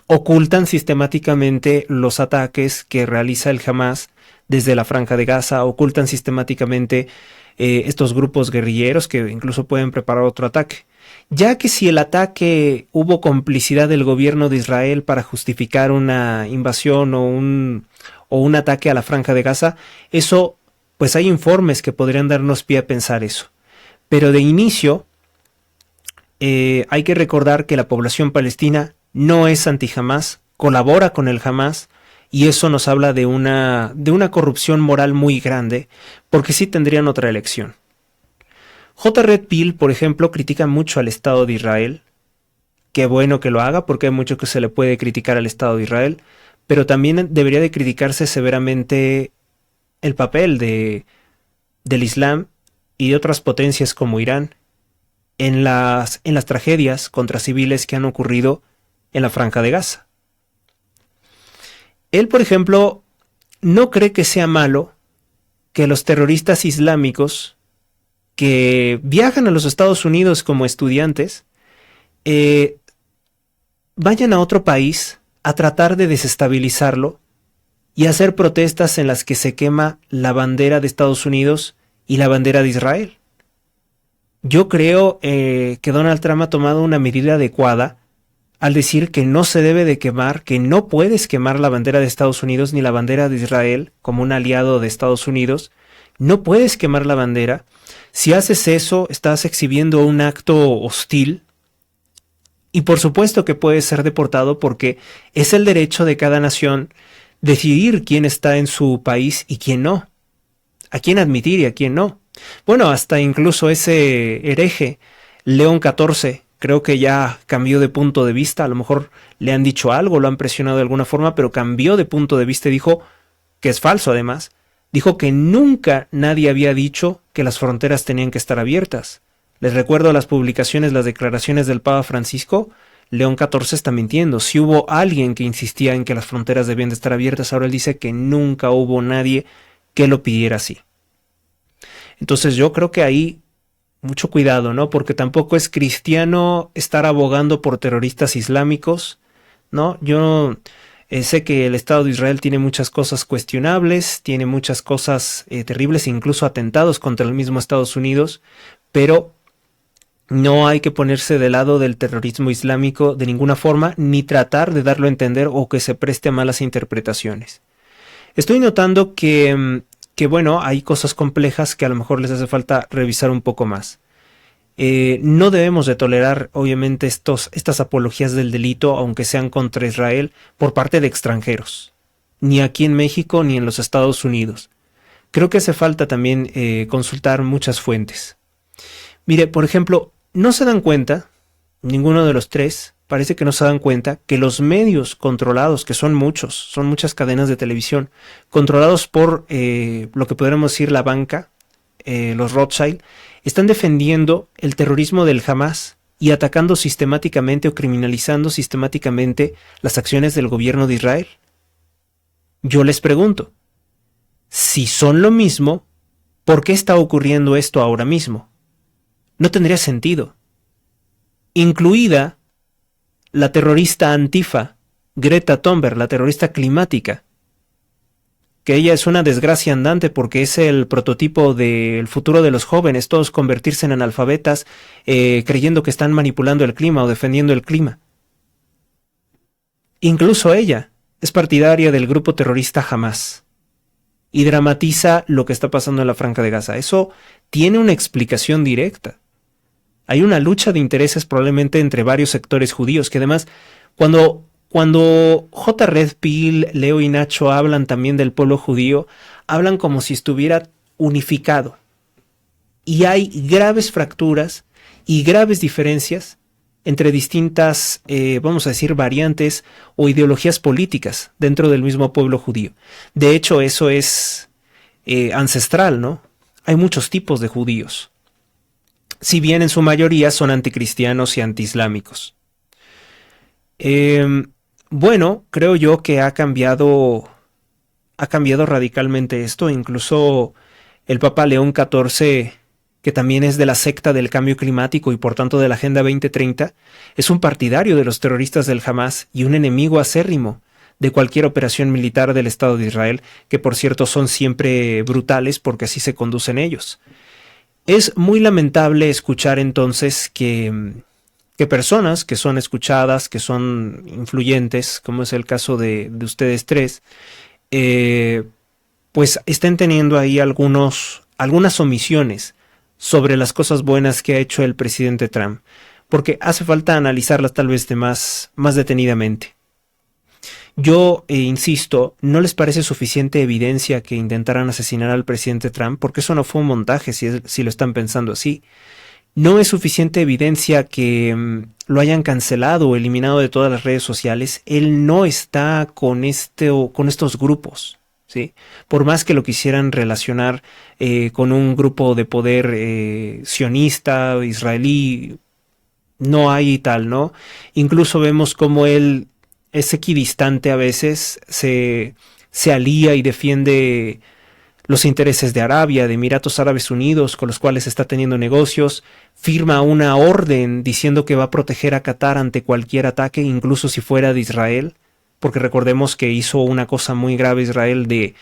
Ocultan sistemáticamente los ataques que realiza el Hamas desde la Franja de Gaza, ocultan sistemáticamente estos grupos guerrilleros que incluso pueden preparar otro ataque. Ya que si el ataque hubo complicidad del gobierno de Israel para justificar una invasión o un ataque a la Franja de Gaza, eso, pues hay informes que podrían darnos pie a pensar eso. Pero de inicio, hay que recordar que la población palestina no es anti-Hamas, colabora con el Hamas, y eso nos habla de una corrupción moral muy grande, porque sí tendrían otra elección. J. Red Pill, por ejemplo, critica mucho al Estado de Israel. Qué bueno que lo haga, porque hay mucho que se le puede criticar al Estado de Israel, pero también debería de criticarse severamente el papel del Islam y de otras potencias como Irán en las tragedias contra civiles que han ocurrido en la Franja de Gaza. Él, por ejemplo, no cree que sea malo que los terroristas islámicos que viajan a los Estados Unidos como estudiantes vayan a otro país a tratar de desestabilizarlo y hacer protestas en las que se quema la bandera de Estados Unidos y la bandera de Israel. Yo creo que Donald Trump ha tomado una medida adecuada al decir que no se debe de quemar, que no puedes quemar la bandera de Estados Unidos ni la bandera de Israel como un aliado de Estados Unidos. No puedes quemar la bandera. Si haces eso, estás exhibiendo un acto hostil. Y por supuesto que puedes ser deportado porque es el derecho de cada nación decidir quién está en su país y quién no. A quién admitir y a quién no. Bueno, hasta incluso ese hereje, León XIV, creo que ya cambió de punto de vista. A lo mejor le han dicho algo, lo han presionado de alguna forma, pero cambió de punto de vista y dijo, que es falso además, dijo que nunca nadie había dicho que las fronteras tenían que estar abiertas. Les recuerdo las publicaciones, las declaraciones del Papa Francisco. León XIV está mintiendo. Si hubo alguien que insistía en que las fronteras debían de estar abiertas, ahora él dice que nunca hubo nadie que lo pidiera así. Entonces yo creo que ahí mucho cuidado, ¿no? Porque tampoco es cristiano estar abogando por terroristas islámicos, ¿no? Yo sé que el Estado de Israel tiene muchas cosas cuestionables, tiene muchas cosas terribles, incluso atentados contra el mismo Estados Unidos, pero no hay que ponerse del lado del terrorismo islámico de ninguna forma, ni tratar de darlo a entender o que se preste a malas interpretaciones. Estoy notando que bueno, hay cosas complejas que a lo mejor les hace falta revisar un poco más. No debemos de tolerar, obviamente, estas apologías del delito, aunque sean contra Israel, por parte de extranjeros. Ni aquí en México, ni en los Estados Unidos. Creo que hace falta también consultar muchas fuentes. Mire, por ejemplo, no se dan cuenta, ninguno de los tres, parece que no se dan cuenta que los medios controlados, que son muchos, son muchas cadenas de televisión, controlados por lo que podríamos decir la banca, los Rothschild, están defendiendo el terrorismo del Hamas y atacando sistemáticamente o criminalizando sistemáticamente las acciones del gobierno de Israel. Yo les pregunto, si son lo mismo, ¿por qué está ocurriendo esto ahora mismo? No tendría sentido. Incluida la terrorista Antifa, Greta Thunberg, la terrorista climática, que ella es una desgracia andante porque es el prototipo del futuro de los jóvenes, todos convertirse en analfabetas, creyendo que están manipulando el clima o defendiendo el clima. Incluso ella es partidaria del grupo terrorista Hamas y dramatiza lo que está pasando en la Franja de Gaza. Eso tiene una explicación directa. Hay una lucha de intereses probablemente entre varios sectores judíos, que además, cuando J. Red Pill, Leo y Nacho hablan también del pueblo judío, hablan como si estuviera unificado. Y hay graves fracturas y graves diferencias entre distintas, vamos a decir, variantes o ideologías políticas dentro del mismo pueblo judío. De hecho, eso es ancestral, ¿no? Hay muchos tipos de judíos, si bien en su mayoría son anticristianos y antiislámicos. Bueno, creo yo que ha cambiado radicalmente esto. Incluso el Papa León XIV, que también es de la secta del cambio climático y por tanto de la Agenda 2030, es un partidario de los terroristas del Hamas y un enemigo acérrimo de cualquier operación militar del Estado de Israel, que por cierto son siempre brutales porque así se conducen ellos. Es muy lamentable escuchar entonces que personas que son escuchadas, que son influyentes, como es el caso de ustedes tres, pues estén teniendo ahí algunas omisiones sobre las cosas buenas que ha hecho el presidente Trump, porque hace falta analizarlas tal vez más detenidamente. Yo insisto, ¿no les parece suficiente evidencia que intentaran asesinar al presidente Trump? Porque eso no fue un montaje, si lo están pensando así. No es suficiente evidencia que lo hayan cancelado o eliminado de todas las redes sociales. Él no está con estos grupos, ¿sí? Por más que lo quisieran relacionar con un grupo de poder sionista, israelí, no hay tal, ¿no? Incluso vemos cómo él es equidistante a veces, se alía y defiende los intereses de Arabia, de Emiratos Árabes Unidos, con los cuales está teniendo negocios, firma una orden diciendo que va a proteger a Qatar ante cualquier ataque, incluso si fuera de Israel, porque recordemos que hizo una cosa muy grave Israel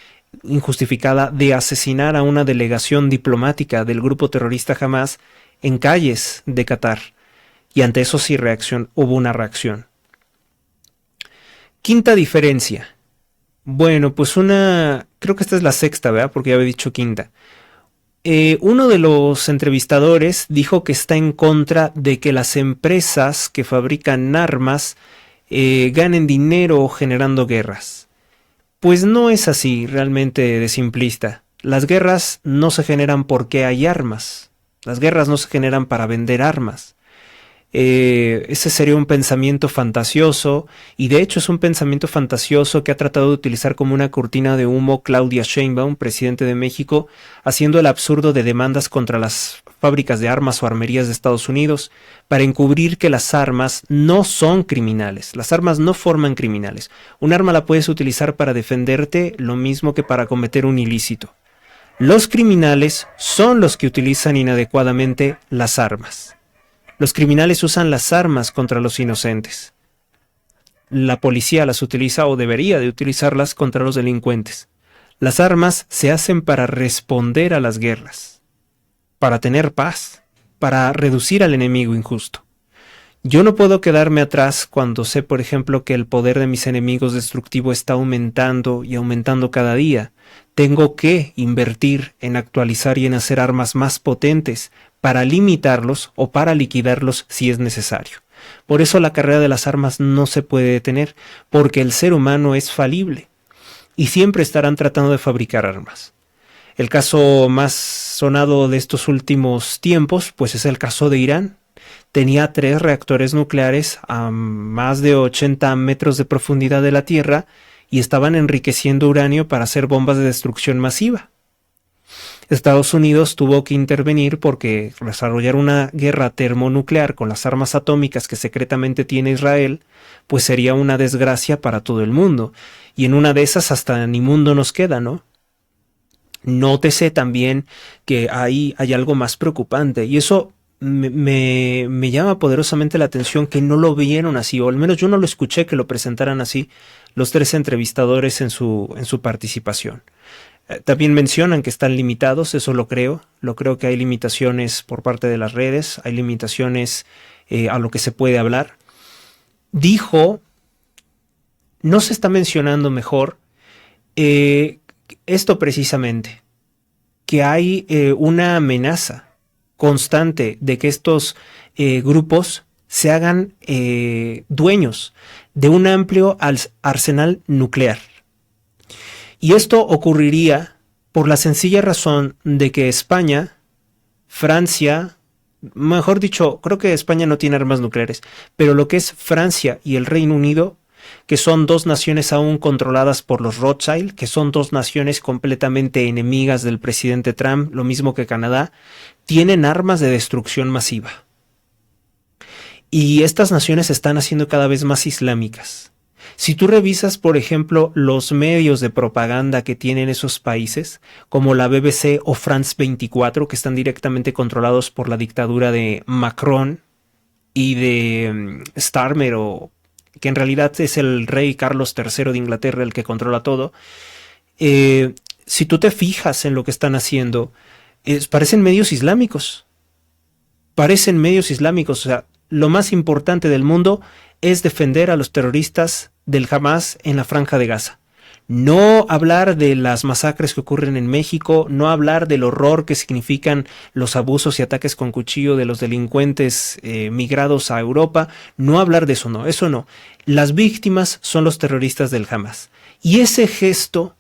injustificada de asesinar a una delegación diplomática del grupo terrorista Hamas en calles de Qatar, y ante eso sí hubo una reacción. Quinta diferencia. Bueno, pues creo que esta es la sexta, ¿verdad? Porque ya había dicho quinta. Uno de los entrevistadores dijo que está en contra de que las empresas que fabrican armas ganen dinero generando guerras. Pues no es así realmente de simplista. Las guerras no se generan porque hay armas. Las guerras no se generan para vender armas. Ese sería un pensamiento fantasioso, y de hecho es un pensamiento fantasioso que ha tratado de utilizar como una cortina de humo Claudia Sheinbaum, presidente de México, haciendo el absurdo de demandas contra las fábricas de armas o armerías de Estados Unidos para encubrir que las armas no son criminales. Las armas no forman criminales. Un arma la puedes utilizar para defenderte lo mismo que para cometer un ilícito. Los criminales son los que utilizan inadecuadamente las armas. Los criminales usan las armas contra los inocentes. La policía las utiliza o debería de utilizarlas contra los delincuentes. Las armas se hacen para responder a las guerras, para tener paz, para reducir al enemigo injusto. Yo no puedo quedarme atrás cuando sé, por ejemplo, que el poder de mis enemigos destructivo está aumentando y aumentando cada día. Tengo que invertir en actualizar y en hacer armas más potentes para limitarlos o para liquidarlos si es necesario. Por eso la carrera de las armas no se puede detener, porque el ser humano es falible y siempre estarán tratando de fabricar armas. El caso más sonado de estos últimos tiempos, pues es el caso de Irán. tenía 3 reactores nucleares a más de 80 metros de profundidad de la Tierra y estaban enriqueciendo uranio para hacer bombas de destrucción masiva. Estados Unidos tuvo que intervenir porque desarrollar una guerra termonuclear con las armas atómicas que secretamente tiene Israel, pues sería una desgracia para todo el mundo. Y en una de esas hasta ni mundo nos queda, ¿no? Nótese también que hay algo más preocupante y eso me llama poderosamente la atención que no lo vieron así, o al menos yo no lo escuché que lo presentaran así los 3 entrevistadores en su participación. También mencionan que están limitados, eso lo creo que hay limitaciones por parte de las redes, hay limitaciones a lo que se puede hablar. Dijo, no se está mencionando mejor, esto precisamente, que hay una amenaza constante de que estos grupos se hagan dueños de un amplio arsenal nuclear. Y esto ocurriría por la sencilla razón de que España, Francia, mejor dicho, creo que España no tiene armas nucleares, pero lo que es Francia y el Reino Unido, que son 2 naciones aún controladas por los Rothschild, que son 2 naciones completamente enemigas del presidente Trump, lo mismo que Canadá, tienen armas de destrucción masiva. Y estas naciones se están haciendo cada vez más islámicas. Si tú revisas, por ejemplo, los medios de propaganda que tienen esos países, como la BBC o France 24, que están directamente controlados por la dictadura de Macron y de Starmer, o que en realidad es el rey Carlos III de Inglaterra el que controla todo, si tú te fijas en lo que están haciendo, parecen medios islámicos. Parecen medios islámicos, o sea, lo más importante del mundo es defender a los terroristas del Hamas en la Franja de Gaza. No hablar de las masacres que ocurren en México, no hablar del horror que significan los abusos y ataques con cuchillo de los delincuentes migrados a Europa, no hablar de eso, no, eso no. Las víctimas son los terroristas del Hamas. Y ese gesto,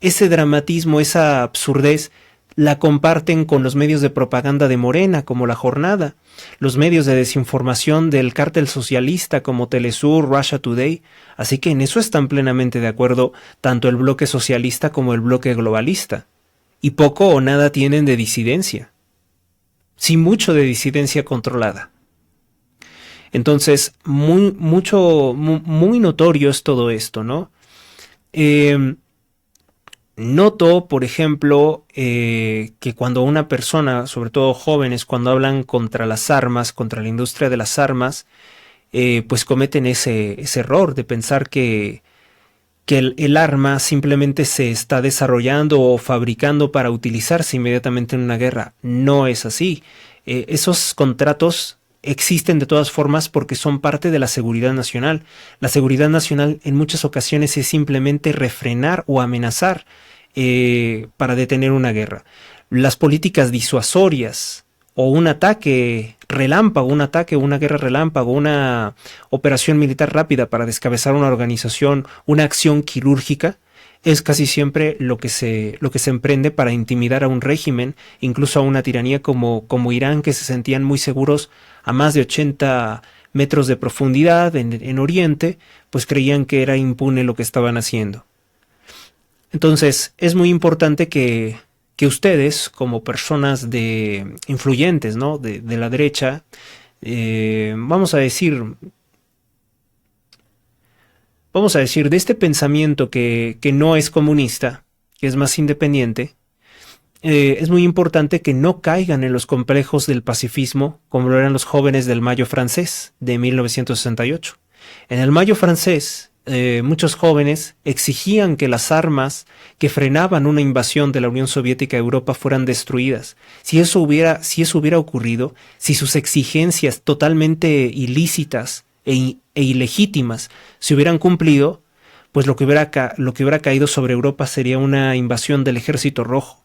ese dramatismo, esa absurdez, la comparten con los medios de propaganda de Morena, como La Jornada, los medios de desinformación del cártel socialista como Telesur, Russia Today, así que en eso están plenamente de acuerdo tanto el bloque socialista como el bloque globalista, y poco o nada tienen de disidencia, sí mucho de disidencia controlada. Entonces, muy notorio es todo esto, ¿no? Noto, por ejemplo, que cuando una persona, sobre todo jóvenes, cuando hablan contra las armas, contra la industria de las armas, pues cometen ese error de pensar que el arma simplemente se está desarrollando o fabricando para utilizarse inmediatamente en una guerra. No es así. Esos contratos existen de todas formas porque son parte de la seguridad nacional. La seguridad nacional en muchas ocasiones es simplemente refrenar o amenazar para detener una guerra. Las políticas disuasorias o un ataque relámpago, una guerra relámpago, una operación militar rápida para descabezar una organización, una acción quirúrgica, es casi siempre lo que se emprende para intimidar a un régimen, incluso a una tiranía como Irán, que se sentían muy seguros a más de 80 metros de profundidad en Oriente, pues creían que era impune lo que estaban haciendo. Entonces, es muy importante que ustedes, como personas influyentes, ¿no? de la derecha, vamos a decir, de este pensamiento que no es comunista, que es más independiente, es muy importante que no caigan en los complejos del pacifismo como lo eran los jóvenes del Mayo francés de 1968. En el Mayo francés, muchos jóvenes exigían que las armas que frenaban una invasión de la Unión Soviética a Europa fueran destruidas. Si eso hubiera ocurrido, si sus exigencias totalmente ilícitas e ilegítimas se hubieran cumplido, pues lo que hubiera caído sobre Europa sería una invasión del Ejército Rojo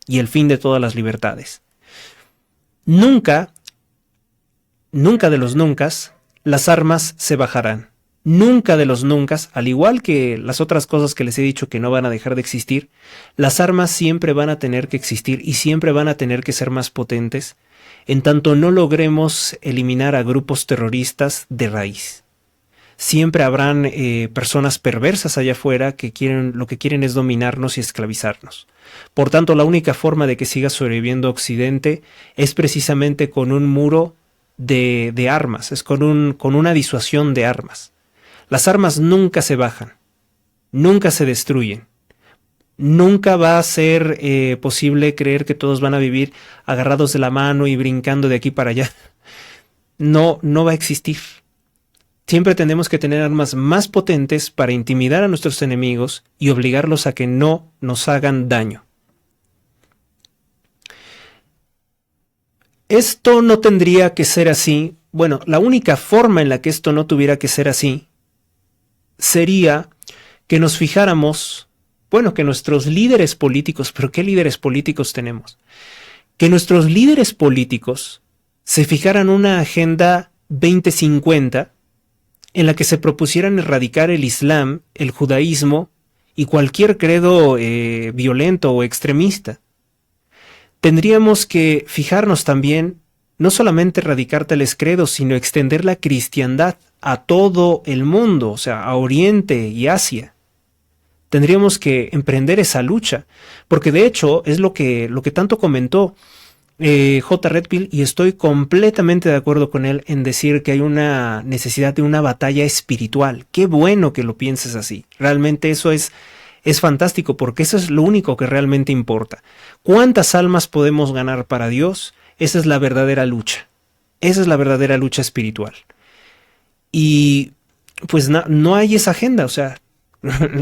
y el fin de todas las libertades. Nunca de los nuncas, las armas se bajarán. Nunca de los nuncas, al igual que las otras cosas que les he dicho que no van a dejar de existir, las armas siempre van a tener que existir y siempre van a tener que ser más potentes en tanto no logremos eliminar a grupos terroristas de raíz. Siempre habrán personas perversas allá afuera que lo que quieren es dominarnos y esclavizarnos. Por tanto, la única forma de que siga sobreviviendo Occidente es precisamente con un muro de armas, es con una disuasión de armas. Las armas nunca se bajan, nunca se destruyen. Nunca va a ser posible creer que todos van a vivir agarrados de la mano y brincando de aquí para allá. No va a existir. Siempre tenemos que tener armas más potentes para intimidar a nuestros enemigos y obligarlos a que no nos hagan daño. Esto no tendría que ser así. Bueno, la única forma en la que esto no tuviera que ser así sería que nos fijáramos, que nuestros líderes políticos, pero ¿qué líderes políticos tenemos? Que nuestros líderes políticos se fijaran una agenda 2050 en la que se propusieran erradicar el Islam, el judaísmo y cualquier credo violento o extremista. Tendríamos que fijarnos también, no solamente erradicar tales credos, sino extender la cristiandad a todo el mundo, o sea, a Oriente y Asia. Tendríamos que emprender esa lucha, porque de hecho es lo que tanto comentó J. Redfield, y estoy completamente de acuerdo con él en decir que hay una necesidad de una batalla espiritual. Qué bueno que lo pienses así. Realmente eso es fantástico, porque eso es lo único que realmente importa. ¿Cuántas almas podemos ganar para Dios? Esa es la verdadera lucha. Esa es la verdadera lucha espiritual. Y pues no hay esa agenda, o sea,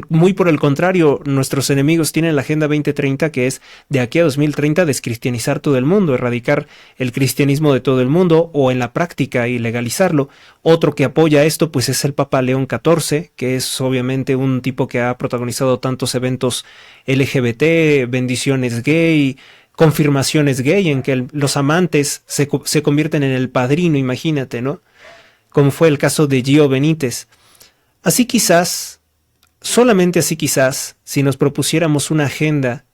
muy por el contrario, nuestros enemigos tienen la Agenda 2030, que es de aquí a 2030 descristianizar todo el mundo, erradicar el cristianismo de todo el mundo o en la práctica ilegalizarlo. Otro que apoya esto pues es el Papa León XIV, que es obviamente un tipo que ha protagonizado tantos eventos LGBT, bendiciones gay, confirmaciones gay, en que los amantes se convierten en el padrino, imagínate, ¿no? Como fue el caso de Gio Benítez. Así quizás, solamente así quizás, si nos propusiéramos una agenda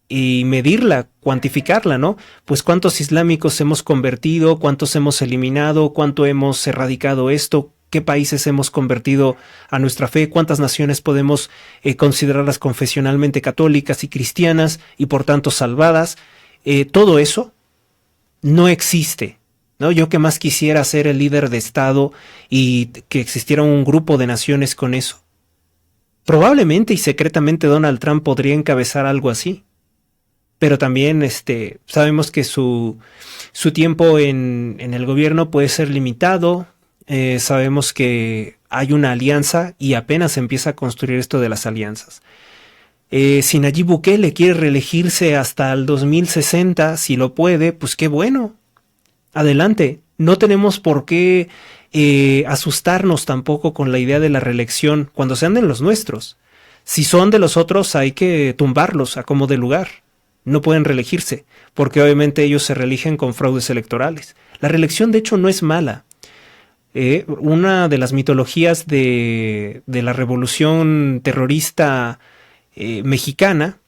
y medirla, cuantificarla, ¿no? Pues cuántos islámicos hemos convertido, cuántos hemos eliminado, cuánto hemos erradicado esto, qué países hemos convertido a nuestra fe, cuántas naciones podemos considerarlas confesionalmente católicas y cristianas y por tanto salvadas. Todo eso no existe, ¿no? Yo que más quisiera ser el líder de Estado y que existiera un grupo de naciones con eso. Probablemente y secretamente Donald Trump podría encabezar algo así. Pero también sabemos que su tiempo en el gobierno puede ser limitado. Sabemos que hay una alianza y apenas se empieza a construir esto de las alianzas. Si Nayib Bukele quiere reelegirse hasta el 2060, si lo puede, pues qué bueno. Adelante. No tenemos por qué asustarnos tampoco con la idea de la reelección cuando sean de los nuestros. Si son de los otros hay que tumbarlos a como de lugar. No pueden reelegirse, porque obviamente ellos se reeligen con fraudes electorales. La reelección de hecho no es mala. Una de las mitologías de la revolución terrorista mexicana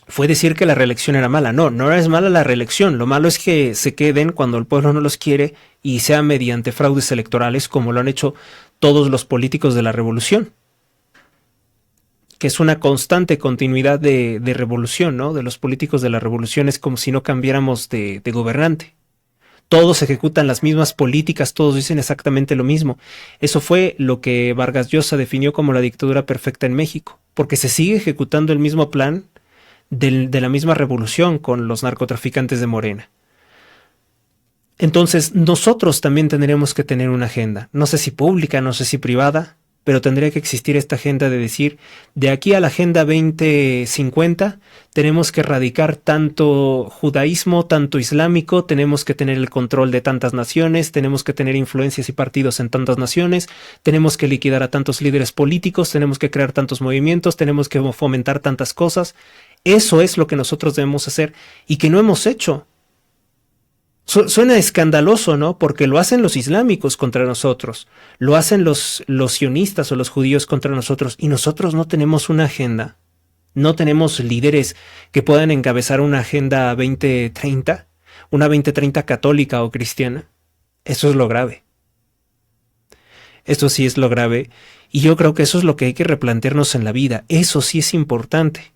fue decir que la reelección era mala. No es mala la reelección. Lo malo es que se queden cuando el pueblo no los quiere y sea mediante fraudes electorales, como lo han hecho todos los políticos de la revolución. Que es una constante continuidad de revolución, ¿no? De los políticos de la revolución es como si no cambiáramos de gobernante. Todos ejecutan las mismas políticas, todos dicen exactamente lo mismo. Eso fue lo que Vargas Llosa definió como la dictadura perfecta en México, porque se sigue ejecutando el mismo plan de la misma revolución con los narcotraficantes de Morena. Entonces nosotros también tendremos que tener una agenda, no sé si pública, no sé si privada, pero tendría que existir esta agenda de decir, de aquí a la Agenda 2050 tenemos que erradicar tanto judaísmo, tanto islámico, tenemos que tener el control de tantas naciones, tenemos que tener influencias y partidos en tantas naciones, tenemos que liquidar a tantos líderes políticos, tenemos que crear tantos movimientos, tenemos que fomentar tantas cosas. Eso es lo que nosotros debemos hacer y que no hemos hecho. Suena escandaloso, ¿no? Porque lo hacen los islámicos contra nosotros, lo hacen los sionistas o los judíos contra nosotros y nosotros no tenemos una agenda, no tenemos líderes que puedan encabezar una agenda 2030, una 2030 católica o cristiana. Eso es lo grave. Esto sí es lo grave. Y yo creo que eso es lo que hay que replantearnos en la vida. Eso sí es importante.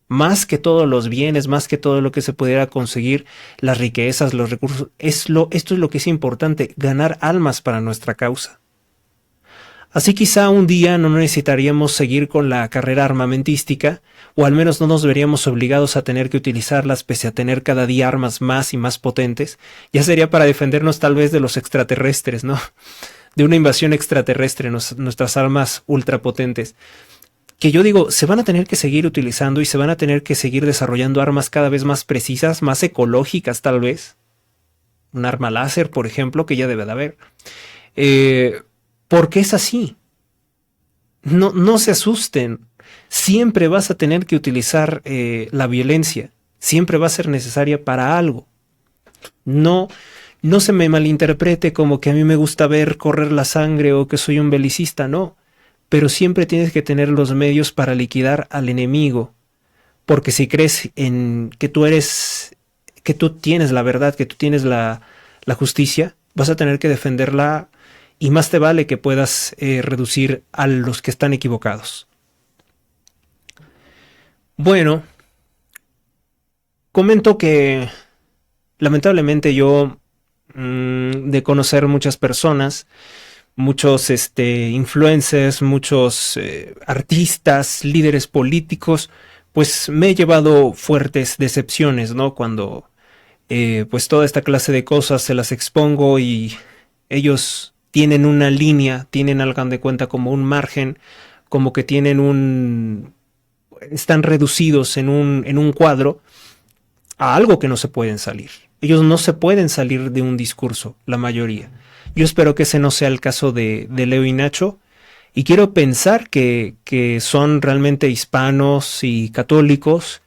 Más que todos los bienes, más que todo lo que se pudiera conseguir, las riquezas, los recursos. Esto es lo que es importante, ganar almas para nuestra causa. Así quizá un día no necesitaríamos seguir con la carrera armamentística, o al menos no nos veríamos obligados a tener que utilizarlas pese a tener cada día armas más y más potentes. Ya sería para defendernos tal vez de los extraterrestres, ¿no? De una invasión extraterrestre, nuestras armas ultrapotentes. Que yo digo, se van a tener que seguir utilizando y se van a tener que seguir desarrollando armas cada vez más precisas, más ecológicas tal vez. Un arma láser, por ejemplo, que ya debe de haber. Porque es así. No se asusten. Siempre vas a tener que utilizar la violencia. Siempre va a ser necesaria para algo. No se me malinterprete como que a mí me gusta ver correr la sangre o que soy un belicista, no. Pero siempre tienes que tener los medios para liquidar al enemigo. Porque si crees en que tú tienes la verdad, que tú tienes la justicia, vas a tener que defenderla. Y más te vale que puedas reducir a los que están equivocados. Bueno, comento que lamentablemente yo, de conocer muchas personas, muchos influencers, muchos artistas, líderes políticos, pues me he llevado fuertes decepciones, ¿no? Cuando pues toda esta clase de cosas se las expongo y ellos tienen una línea, tienen hagan de cuenta como un margen, como que están reducidos en un cuadro a algo que no se pueden salir. Ellos no se pueden salir de un discurso, la mayoría. Yo espero que ese no sea el caso de Leo y Nacho, y quiero pensar que son realmente hispanos y católicos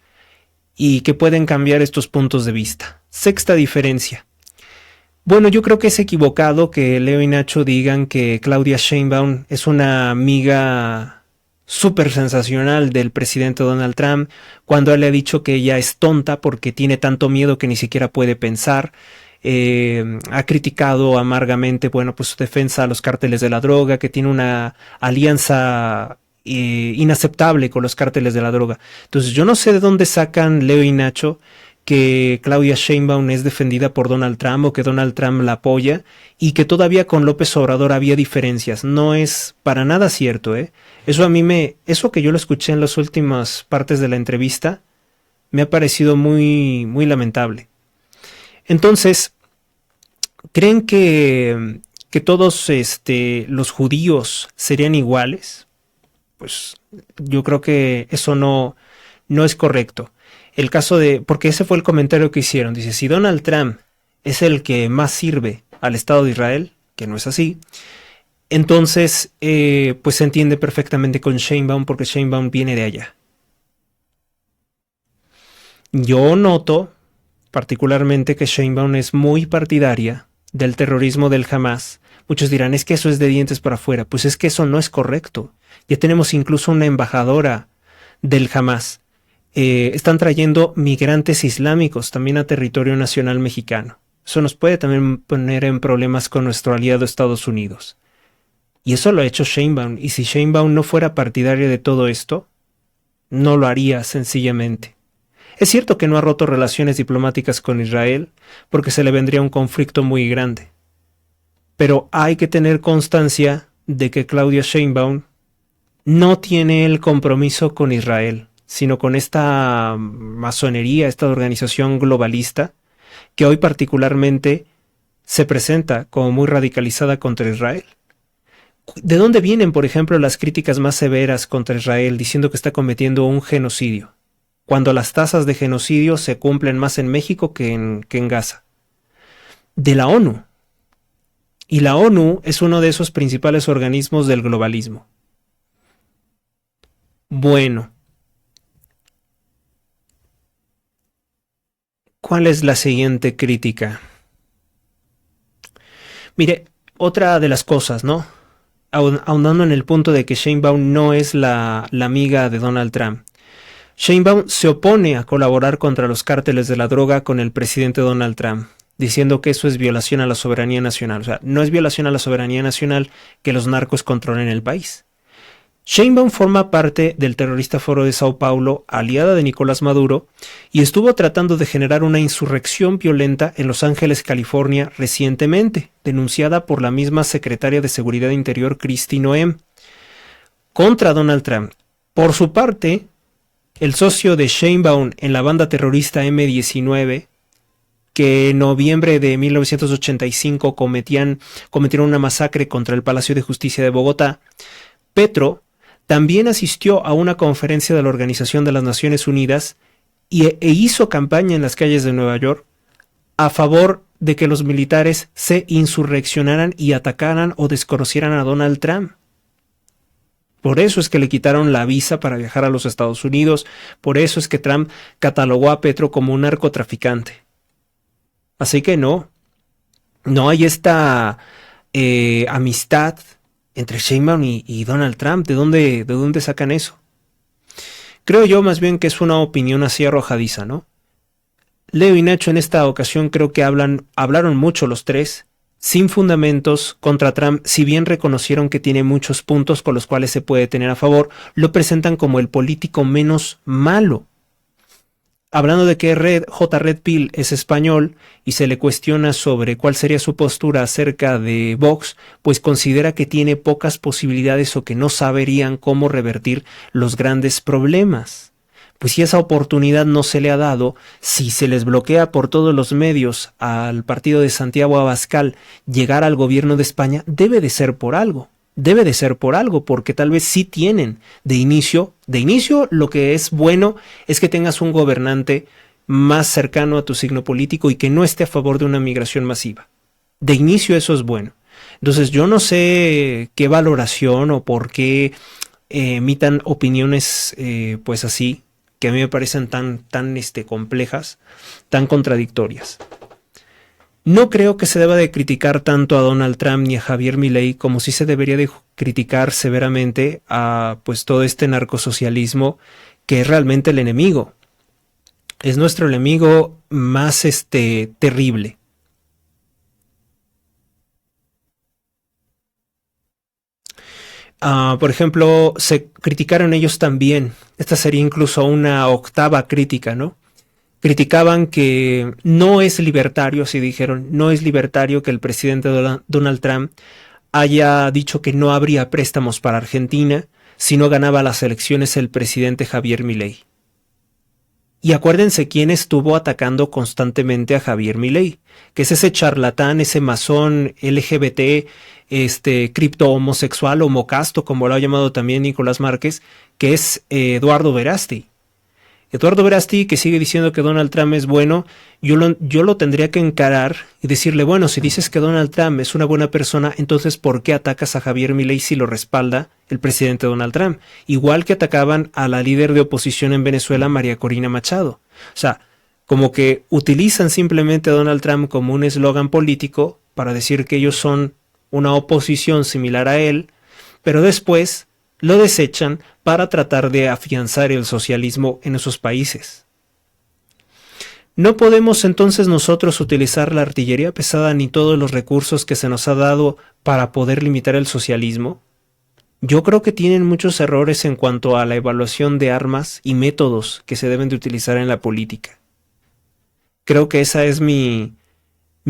y que pueden cambiar estos puntos de vista. Sexta diferencia. Bueno, yo creo que es equivocado que Leo y Nacho digan que Claudia Sheinbaum es una amiga súper sensacional del presidente Donald Trump, cuando él le ha dicho que ella es tonta porque tiene tanto miedo que ni siquiera puede pensar. Ha criticado amargamente, bueno, pues su defensa a los cárteles de la droga, que tiene una alianza inaceptable con los cárteles de la droga. Entonces yo no sé de dónde sacan Leo y Nacho que Claudia Sheinbaum es defendida por Donald Trump o que Donald Trump la apoya y que todavía con López Obrador había diferencias. No es para nada cierto, ¿eh? Eso que yo lo escuché en las últimas partes de la entrevista me ha parecido muy, muy lamentable. Entonces, ¿creen que todos los judíos serían iguales? Pues yo creo que eso no es correcto. El caso porque ese fue el comentario que hicieron. Dice, si Donald Trump es el que más sirve al Estado de Israel, que no es así, entonces pues se entiende perfectamente con Sheinbaum porque Sheinbaum viene de allá. Yo noto particularmente que Sheinbaum es muy partidaria del terrorismo del Hamas. Muchos dirán, es que eso es de dientes para afuera. Pues es que eso no es correcto. Ya tenemos incluso una embajadora del Hamas. Están trayendo migrantes islámicos también a territorio nacional mexicano. Eso nos puede también poner en problemas con nuestro aliado Estados Unidos. Y eso lo ha hecho Sheinbaum. Y si Sheinbaum no fuera partidaria de todo esto, no lo haría sencillamente. Es cierto que no ha roto relaciones diplomáticas con Israel, porque se le vendría un conflicto muy grande. Pero hay que tener constancia de que Claudia Sheinbaum no tiene el compromiso con Israel, sino con esta masonería, esta organización globalista, que hoy particularmente se presenta como muy radicalizada contra Israel. ¿De dónde vienen, por ejemplo, las críticas más severas contra Israel diciendo que está cometiendo un genocidio, cuando las tasas de genocidio se cumplen más en México que en Gaza? De la ONU. Y la ONU es uno de esos principales organismos del globalismo. Bueno, ¿cuál es la siguiente crítica? Mire, otra de las cosas, ¿no? Ahondando en el punto de que Sheinbaum no es la amiga de Donald Trump. Sheinbaum se opone a colaborar contra los cárteles de la droga con el presidente Donald Trump, diciendo que eso es violación a la soberanía nacional. O sea, no es violación a la soberanía nacional que los narcos controlen el país. Sheinbaum forma parte del terrorista Foro de Sao Paulo, aliada de Nicolás Maduro, y estuvo tratando de generar una insurrección violenta en Los Ángeles, California, recientemente, denunciada por la misma secretaria de Seguridad Interior, Kristi Noem, contra Donald Trump. Por su parte, el socio de Sheinbaum en la banda terrorista M-19, que en noviembre de 1985 cometieron una masacre contra el Palacio de Justicia de Bogotá, Petro, también asistió a una conferencia de la Organización de las Naciones Unidas e hizo campaña en las calles de Nueva York a favor de que los militares se insurreccionaran y atacaran o desconocieran a Donald Trump. Por eso es que le quitaron la visa para viajar a los Estados Unidos, por eso es que Trump catalogó a Petro como un narcotraficante. Así que no hay esta amistad entre Sheinbaum y Donald Trump. ¿De dónde sacan eso? Creo yo más bien que es una opinión así arrojadiza, ¿no? Leo y Nacho en esta ocasión creo que hablaron mucho los tres, sin fundamentos contra Trump. Si bien reconocieron que tiene muchos puntos con los cuales se puede tener a favor, lo presentan como el político menos malo. Hablando de que Red Pill es español y se le cuestiona sobre cuál sería su postura acerca de Vox, pues considera que tiene pocas posibilidades o que no saberían cómo revertir los grandes problemas. Pues si esa oportunidad no se le ha dado, si se les bloquea por todos los medios al partido de Santiago Abascal llegar al gobierno de España, debe de ser por algo. Debe de ser por algo, porque tal vez sí tienen de inicio lo que es bueno es que tengas un gobernante más cercano a tu signo político y que no esté a favor de una migración masiva. De inicio eso es bueno. Entonces yo no sé qué valoración o por qué emitan opiniones pues así, que a mí me parecen tan complejas, tan contradictorias. No creo que se deba de criticar tanto a Donald Trump ni a Javier Milei como sí se debería de criticar severamente a pues todo este narcosocialismo que es realmente el enemigo. Es nuestro enemigo más terrible. Por ejemplo, se criticaron ellos también. Esta sería incluso una octava crítica, ¿no? Criticaban que no es libertario, así dijeron, no es libertario que el presidente Donald Trump haya dicho que no habría préstamos para Argentina si no ganaba las elecciones el presidente Javier Milei. Y acuérdense quién estuvo atacando constantemente a Javier Milei, que es ese charlatán, ese masón LGBT, cripto homosexual, homocasto, como lo ha llamado también Nicolás Márquez, que es Eduardo Verástegui. Eduardo Verástegui, que sigue diciendo que Donald Trump es bueno, yo lo tendría que encarar y decirle, bueno, si dices que Donald Trump es una buena persona, entonces ¿por qué atacas a Javier Milei si lo respalda el presidente Donald Trump? Igual que atacaban a la líder de oposición en Venezuela, María Corina Machado. O sea, como que utilizan simplemente a Donald Trump como un eslogan político para decir que ellos son una oposición similar a él, pero después lo desechan para tratar de afianzar el socialismo en esos países. ¿No podemos entonces nosotros utilizar la artillería pesada ni todos los recursos que se nos ha dado para poder limitar el socialismo? Yo creo que tienen muchos errores en cuanto a la evaluación de armas y métodos que se deben de utilizar en la política. Creo que esa es mi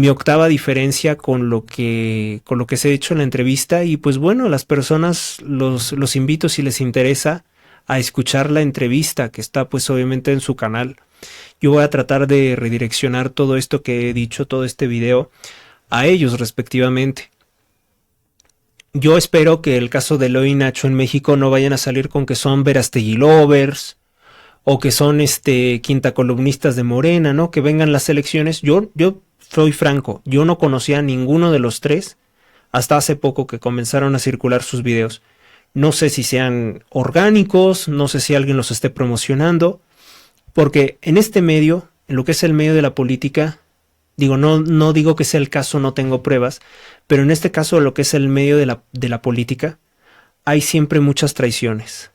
octava diferencia con lo que se ha dicho en la entrevista. Y pues bueno, las personas los invito, si les interesa, a escuchar la entrevista que está pues obviamente en su canal. Yo voy a tratar de redireccionar todo esto que he dicho, todo este video, a ellos respectivamente. Yo espero que el caso de Leo y Nacho en México no vayan a salir con que son Verástegui lovers o que son quinta columnistas de Morena, ¿no? Que vengan las elecciones. Yo soy franco, yo no conocía a ninguno de los tres hasta hace poco que comenzaron a circular sus videos. No sé si sean orgánicos, no sé si alguien los esté promocionando, porque en este medio, en lo que es el medio de la política, no digo que sea el caso, no tengo pruebas, pero en este caso, lo que es el medio de la política, hay siempre muchas traiciones.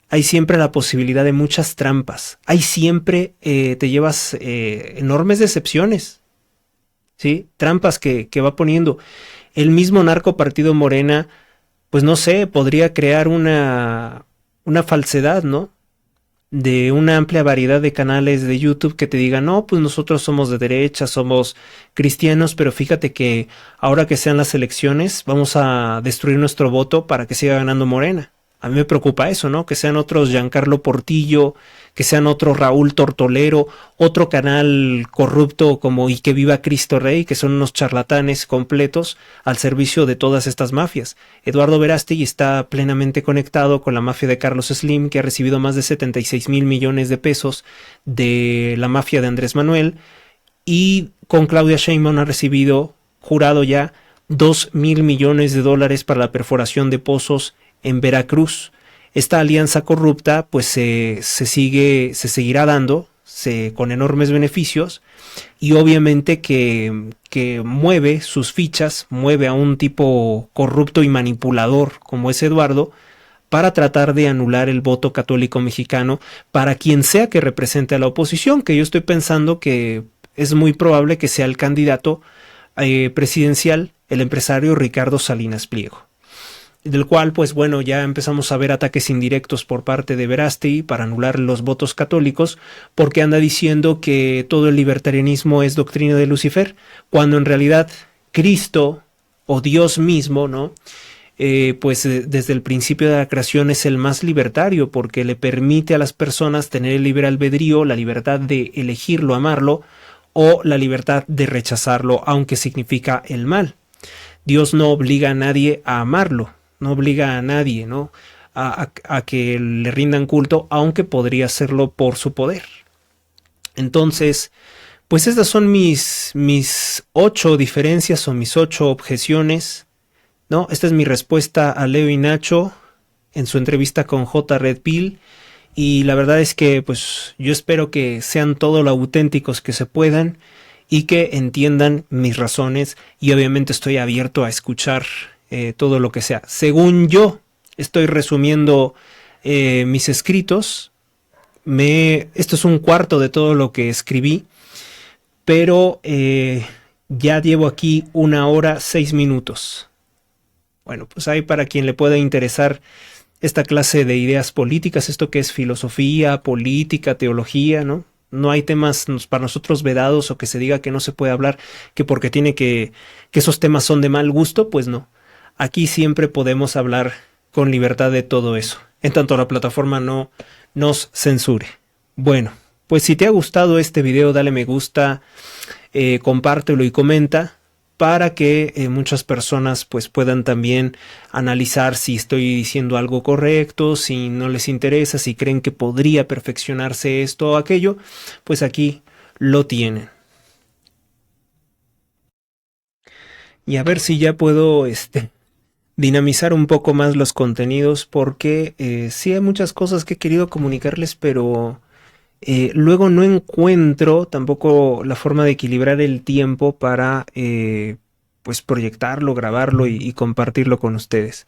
hay siempre la posibilidad de muchas trampas. Hay siempre, te llevas enormes decepciones, ¿sí? Trampas que va poniendo. El mismo narco partido Morena, pues no sé, podría crear una falsedad, ¿no? De una amplia variedad de canales de YouTube que te digan, no, pues nosotros somos de derecha, somos cristianos, pero fíjate que ahora que sean las elecciones vamos a destruir nuestro voto para que siga ganando Morena. A mí me preocupa eso, ¿no? Que sean otros Giancarlo Portillo, que sean otro Raúl Tortolero, otro canal corrupto como Y que viva Cristo Rey, que son unos charlatanes completos al servicio de todas estas mafias. Eduardo Verástegui está plenamente conectado con la mafia de Carlos Slim, que ha recibido más de 76 mil millones de pesos de la mafia de Andrés Manuel, y con Claudia Sheinbaum ha recibido, jurado ya, 2,000 millones de dólares para la perforación de pozos en Veracruz. Esta alianza corrupta pues se seguirá dando con enormes beneficios, y obviamente que mueve sus fichas, mueve a un tipo corrupto y manipulador como es Eduardo, para tratar de anular el voto católico mexicano para quien sea que represente a la oposición, que yo estoy pensando que es muy probable que sea el candidato presidencial, el empresario Ricardo Salinas Pliego, del cual pues bueno, ya empezamos a ver ataques indirectos por parte de Verástegui para anular los votos católicos, porque anda diciendo que todo el libertarianismo es doctrina de Lucifer, cuando en realidad Cristo o Dios mismo, ¿no? Desde el principio de la creación es el más libertario, porque le permite a las personas tener el libre albedrío, la libertad de elegirlo, amarlo, o la libertad de rechazarlo, aunque significa el mal. Dios no obliga a nadie a amarlo, no obliga a nadie, ¿no? a que le rindan culto, aunque podría hacerlo por su poder. Entonces, pues estas son mis 8 diferencias o mis 8 objeciones, ¿no? Esta es mi respuesta a Leo y Nacho en su entrevista con J. Red Pill, y la verdad es que pues yo espero que sean todo lo auténticos que se puedan y que entiendan mis razones, y obviamente estoy abierto a escuchar todo lo que sea. Según yo estoy resumiendo mis escritos, esto es un cuarto de todo lo que escribí, pero ya llevo aquí 1 hora 6 minutos. Bueno, pues ahí para quien le pueda interesar esta clase de ideas políticas, esto que es filosofía, política, teología, ¿no? No hay temas para nosotros vedados, o que se diga que no se puede hablar, que porque que esos temas son de mal gusto, pues no. Aquí siempre podemos hablar con libertad de todo eso, en tanto la plataforma no nos censure. Bueno, pues si te ha gustado este video, dale me gusta, compártelo y comenta, para que muchas personas pues puedan también analizar si estoy diciendo algo correcto, si no les interesa, si creen que podría perfeccionarse esto o aquello, pues aquí lo tienen. Y a ver si ya puedo dinamizar un poco más los contenidos, porque sí hay muchas cosas que he querido comunicarles, pero luego no encuentro tampoco la forma de equilibrar el tiempo para pues proyectarlo, grabarlo y compartirlo con ustedes.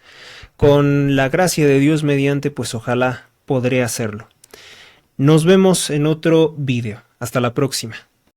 Con la gracia de Dios mediante, pues ojalá podré hacerlo. Nos vemos en otro video. Hasta la próxima.